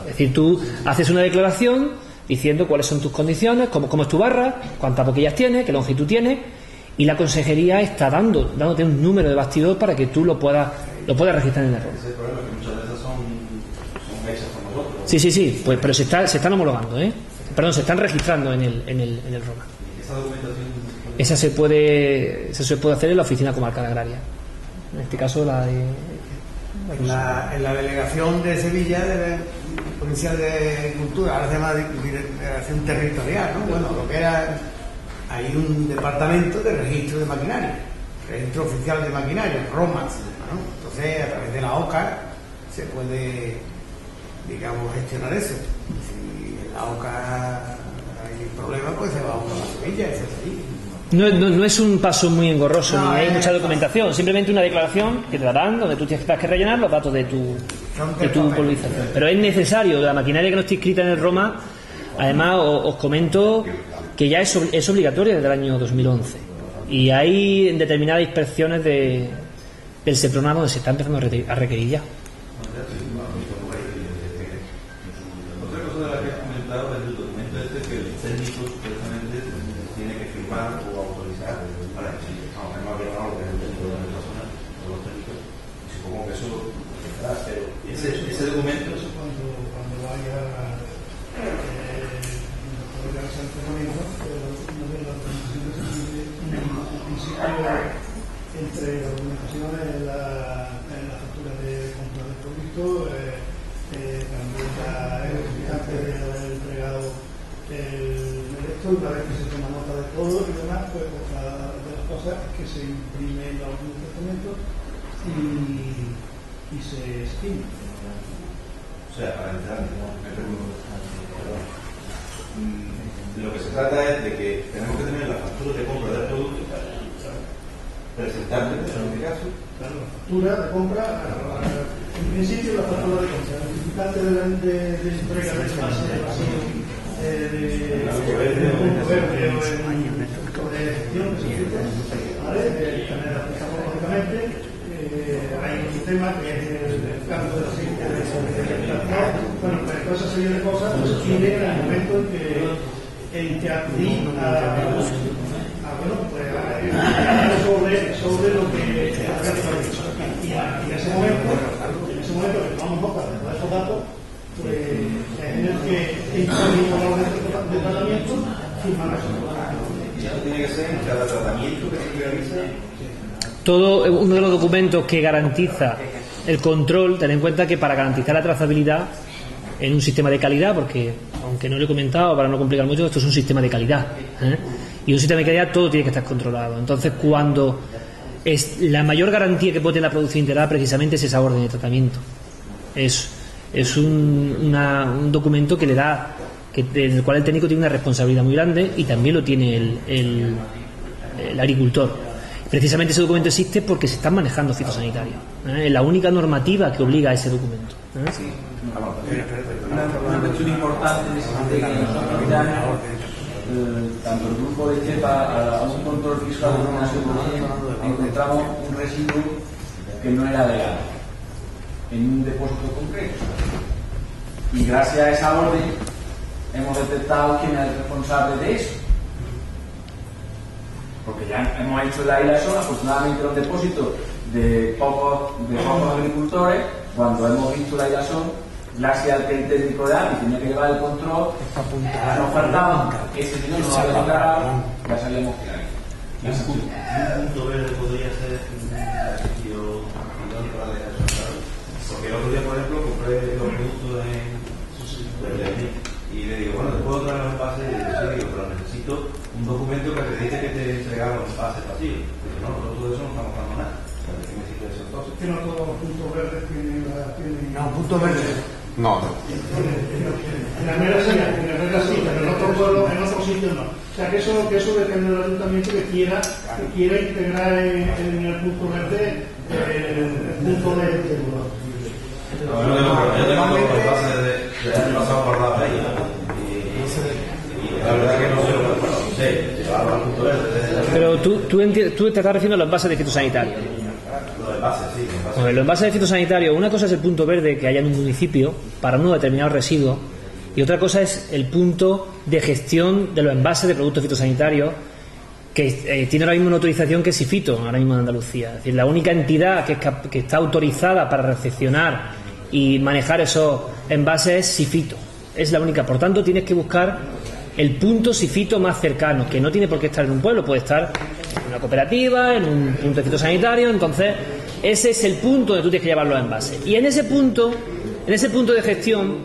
Es decir, tú haces una declaración diciendo cuáles son tus condiciones, cómo es tu barra, cuántas boquillas tiene, qué longitud tiene, y la consejería está dándote un número de bastidor para que tú lo puedas registrar en el ROMA. Ese problema es que muchas veces son hechas por nosotros. Sí, pues, pero se están homologando, se están registrando en el ROMA. ¿Esa documentación? Esa se puede hacer en la oficina comarcal agraria. En este caso en la delegación de Sevilla, de provincial de Cultura, ahora se llama delegación territorial, ¿no? Bueno, lo que era, hay un departamento de registro de maquinaria, registro oficial de maquinaria, ROMA, ¿no? Entonces, a través de la OCA se puede, digamos, gestionar eso. Si en la OCA hay problema, pues se va a la Sevilla y se hace allí. No es un paso muy engorroso, ni hay mucha documentación, simplemente una declaración que te darán donde tú tienes que rellenar los datos de tu pulverización. Pero es necesario, la maquinaria que no esté inscrita en el ROMA, además os comento que ya es obligatoria desde el año 2011 y hay determinadas inspecciones del SEPRONA donde se está empezando a requerir ya. Otra cosa de la que has comentado es el documento que el técnico supuestamente tiene que firmar o autorizar para que aunque no había nada dentro de la zona de los técnicos, supongo que eso vendrá, pero ese documento cuando vaya a entre las documentaciones en la factura de compra del producto, también el certificante de haber entregado esto, y una vez que se toma nota de todo y demás, pues otra de las cosas es que se imprime los documentos y se estima. O sea, para entrar, lo que se trata es de que tenemos que tener la factura de compra del producto, presentarte en este caso. Claro, la factura de compra, en principio la factura de compra, el certificante de entrega de envase de vacío, de punto verde o de gestión que se existe, ¿vale? También la aplicamos lógicamente. Hay un tema que es el cambio de aceite de bueno, pues toda esa serie de cosas se tiene en el momento en que acudí bueno, pues sobre lo que y en ese momento que tomamos nota de todos esos datos, pues en el que incluimos la orden de tratamiento firman eso. Y eso tiene que ser en cada tratamiento que se realiza. Todo uno de los documentos que garantiza el control. Ten en cuenta que para garantizar la trazabilidad en un sistema de calidad, porque aunque no lo he comentado para no complicar mucho, esto es un sistema de calidad, y un sistema de calidad todo tiene que estar controlado. Entonces, cuando es la mayor garantía que puede tener la producción integrada precisamente es esa orden de tratamiento. Es un documento que le da, en el cual el técnico tiene una responsabilidad muy grande, y también lo tiene el agricultor. Precisamente ese documento existe porque se están manejando fitosanitarios. Es la única normativa que obliga a ese documento. Sí. Una cuestión importante es que tanto el grupo de CEPA a un control fiscal de una nación encontramos un residuo que no era legal en un depósito concreto. Y gracias a esa orden hemos detectado quién es el responsable de eso. Porque ya hemos hecho la aislación, afortunadamente los depósitos de pocos agricultores. Cuando hemos visto la aislación, gracias al que el técnico de API tenía que llevar el control, nos faltaba ese señor no lo había declarado, ya sabíamos que era eso. Un punto verde podría ser un sitio idóneo para la aislación, porque el otro día, por ejemplo, compré los productos y le digo, bueno, ¿te puedo traer los envases? Y yo digo, pero necesito un documento que acredite que te entregaron los envases vacíos. Digo, no, nosotros de eso no estamos dando nada. ¿Qué me sirve eso entonces? Que no todos los puntos verdes tienen No, punto verde. No. En la regla sí, pero en otro sitio no. O sea, que eso depende del ayuntamiento que quiera integrar en el punto verde el punto de yo tengo los envases de año pasado por la playa y la verdad que no sé, llevarlo al punto verde. Pero tú te estás refiriendo a los envases de fitosanitario. Los envases, sí. Los envases de fitosanitario, una cosa es el punto verde que haya en un municipio para uno determinado residuo, y otra cosa es el punto de gestión de los envases de productos fitosanitarios, que tiene ahora mismo una autorización que es SIFITO, ahora mismo en Andalucía. Es decir, la única entidad que está autorizada para recepcionar y manejar esos envases es SIFITO. Es la única. Por tanto, tienes que buscar el punto SIFITO más cercano, que no tiene por qué estar en un pueblo, puede estar en una cooperativa, en un punto de fitosanitario. Entonces, ese es el punto donde tú tienes que llevar los envases. Y en ese punto de gestión,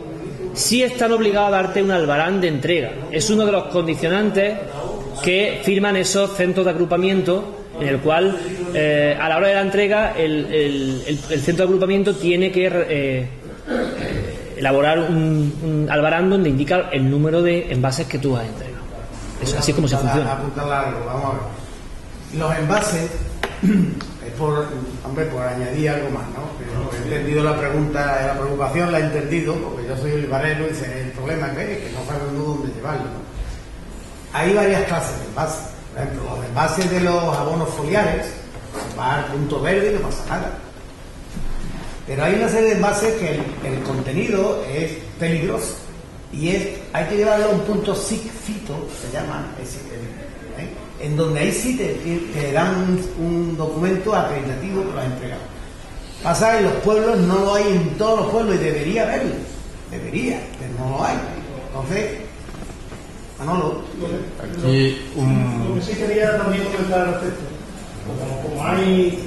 sí están obligados a darte un albarán de entrega. Es uno de los condicionantes que firman esos centros de agrupamiento, en el cual a la hora de la entrega el centro de agrupamiento tiene que elaborar un albarán donde indica el número de envases que tú has entregado. Eso, así es como se funciona. Apuntarla algo, vamos a ver. Los envases, por añadir algo más, ¿no? Pero he entendido la pregunta, la preocupación la he entendido, porque yo soy olivarero y el problema es que no sabemos dónde llevarlo, ¿no? Hay varias clases de envases. Por ejemplo, los envases de los abonos foliares, va al punto verde y no pasa nada. Pero hay una serie de envases que el contenido es peligroso y hay que llevarlo a un punto fito, se llama, en donde ahí sí te dan un documento acreditativo que lo has entregado. Pasa en los pueblos, no lo hay en todos los pueblos y debería haberlo, pero no lo hay. Entonces, Manolo, lo que sí quería también comentar al respecto como hay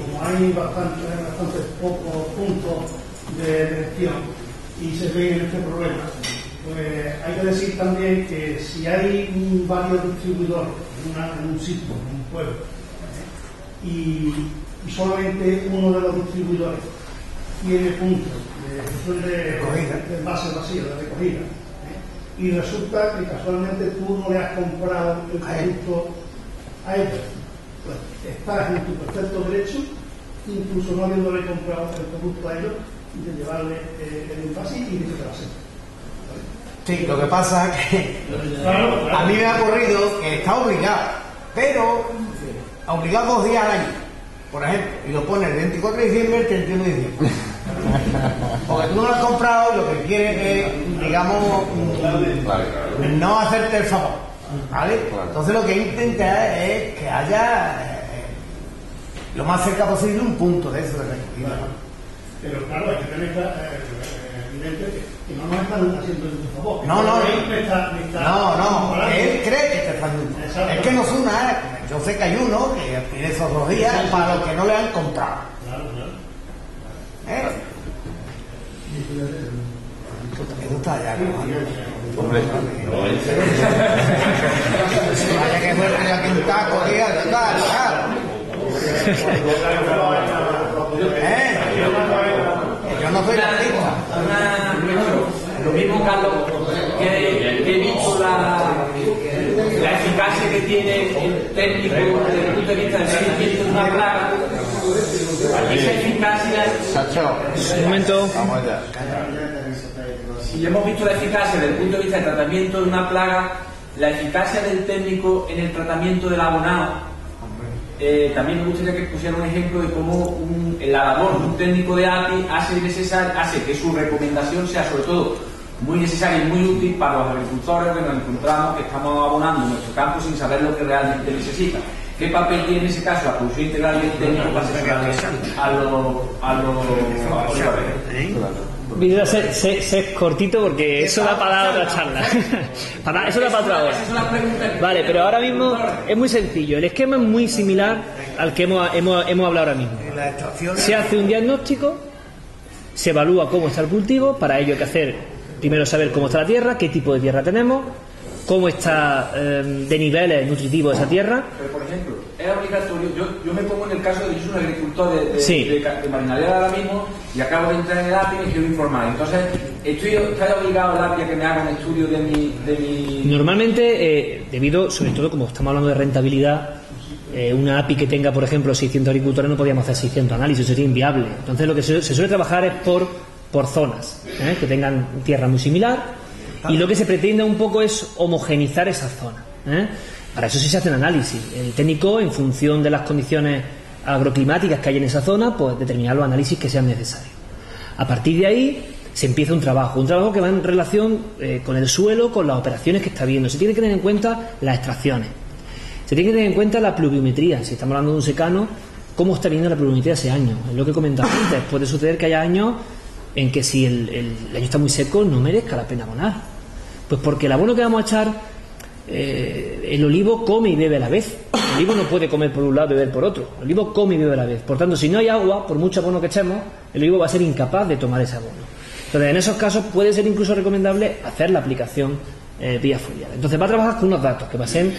bastantes pocos puntos de gestión y se ve en este problema, pues hay que decir también que si hay varios distribuidores en un sitio, en un pueblo, y solamente uno de los distribuidores tiene puntos de envases vacíos, de recogida, y resulta que casualmente tú no le has comprado el producto a ellos, pues estás en tu perfecto derecho, incluso no habiéndole comprado el producto a ellos, de llevarle el envase y de que te lo hacen. Sí, lo que pasa es que a mí me ha ocurrido que está obligado, pero obligado 2 días al año, por ejemplo, y lo pone el 24 de diciembre y el 31 de diciembre. Porque tú no lo has comprado y lo que quieres es, digamos, no hacerte el favor, ¿vale? Entonces lo que intenta es que haya lo más cerca posible un punto de eso de recogida. Pero claro, hay que tener evidente que no nos están haciendo un favor. No, él cree que te están haciendo. Es que nos una, yo sé que hay uno que tiene esos 2 días para los que no le han comprado. Eso está allá, hombre. Vaya que muerde aquí un taco, yo no soy artista. Lo mismo, Carlos, que he visto la eficacia que tiene el técnico desde el punto de vista del seguimiento de una plaga. Esa eficacia. Un momento. Si hemos visto la eficacia desde el punto de vista del tratamiento de una plaga, la eficacia del técnico en el tratamiento del abonado. También me gustaría que pusiera un ejemplo de cómo la labor de un técnico de API hace que su recomendación sea sobre todo muy necesaria y muy útil para los agricultores que nos encontramos que estamos abonando en nuestro campo sin saber lo que realmente necesita. ¿Qué papel tiene en ese caso la producción integral del técnico para asesorar a los Vida, sé cortito porque eso da para dar otra charla. Eso da para otra hora. Vale, pero ahora mismo es muy sencillo. El esquema es muy similar al que hemos hablado ahora mismo. Se hace un diagnóstico, se evalúa cómo está el cultivo. Para ello hay que hacer primero saber cómo está la tierra, qué tipo de tierra tenemos, cómo está de niveles nutritivos esa tierra. Pero por ejemplo, es obligatorio, yo me pongo en el caso de que yo soy un agricultor de marinadera ahora mismo y acabo de entrar en el API y me quiero informar. Entonces, ¿está obligado el API a que me haga un estudio de mi... Normalmente, debido, sobre todo como estamos hablando de rentabilidad, una API que tenga, por ejemplo, 600 agricultores no podríamos hacer 600 análisis, sería inviable. Entonces, lo que se suele trabajar es por zonas, que tengan tierra muy similar, y lo que se pretende un poco es homogenizar esa zona. Para eso sí se hace un análisis. El técnico, en función de las condiciones agroclimáticas que hay en esa zona, pues determinar los análisis que sean necesarios. A partir de ahí se empieza un trabajo que va en relación con el suelo, con las operaciones que está viendo. Se tiene que tener en cuenta las extracciones, se tiene que tener en cuenta la pluviometría. Si estamos hablando de un secano, cómo está viendo la pluviometría ese año. Es lo que comentaba antes. Puede suceder que haya años en que si el año está muy seco no merezca la pena abonar, pues porque el abono que vamos a echar, el olivo come y bebe a la vez. El olivo no puede comer por un lado y beber por otro. El olivo come y bebe a la vez. Por tanto, si no hay agua, por mucho abono que echemos, el olivo va a ser incapaz de tomar ese abono. Entonces, en esos casos puede ser incluso recomendable hacer la aplicación vía foliar. Entonces va a trabajar con unos datos que va a ser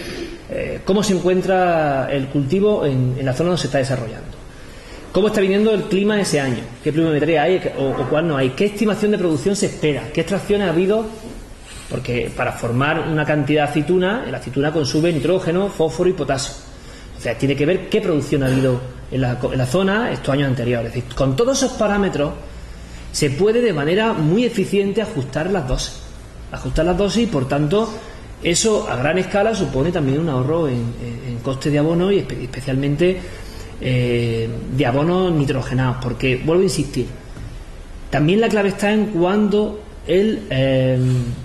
cómo se encuentra el cultivo en la zona donde se está desarrollando, cómo está viniendo el clima ese año, qué pluviometría hay o cuál no hay, qué estimación de producción se espera, qué extracciones ha habido, porque para formar una cantidad de aceituna, la aceituna consume nitrógeno, fósforo y potasio. O sea, tiene que ver qué producción ha habido en la zona estos años anteriores. Es decir, con todos esos parámetros se puede de manera muy eficiente ajustar las dosis y por tanto eso a gran escala supone también un ahorro en coste de abono y especialmente de abonos nitrogenados, porque vuelvo a insistir, también la clave está en cuando el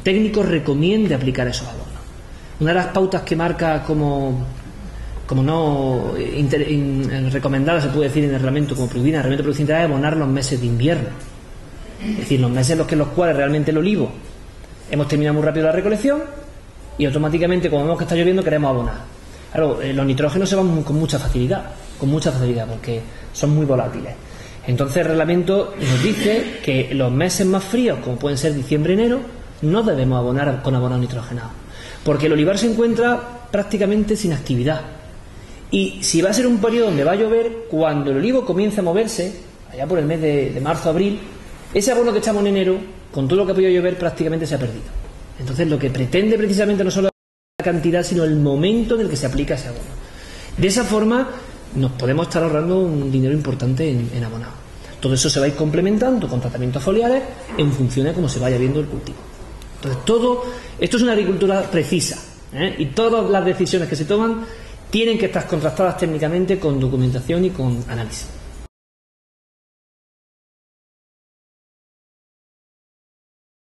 técnico recomiende aplicar esos abonos. Una de las pautas que marca como no recomendada, se puede decir en el reglamento como prohibida, en el reglamento de producción integral, es abonar los meses de invierno, es decir, los meses en los cuales realmente el olivo hemos terminado muy rápido la recolección y automáticamente, como vemos que está lloviendo, queremos abonar. Claro, los nitrógenos se van con mucha facilidad. con mucha facilidad porque son muy volátiles. Entonces el reglamento nos dice que los meses más fríos, como pueden ser diciembre y enero, no debemos abonar con abono nitrogenado, porque el olivar se encuentra prácticamente sin actividad. Y si va a ser un periodo donde va a llover, cuando el olivo comience a moverse, allá por el mes de marzo, abril, ese abono que echamos en enero, con todo lo que ha podido llover, prácticamente se ha perdido. Entonces lo que pretende precisamente no solo la cantidad, sino el momento en el que se aplica ese abono. De esa forma nos podemos estar ahorrando un dinero importante en abonado. Todo eso se va a ir complementando con tratamientos foliares en función de cómo se vaya viendo el cultivo. Entonces esto es una agricultura precisa, y todas las decisiones que se toman tienen que estar contrastadas técnicamente con documentación y con análisis.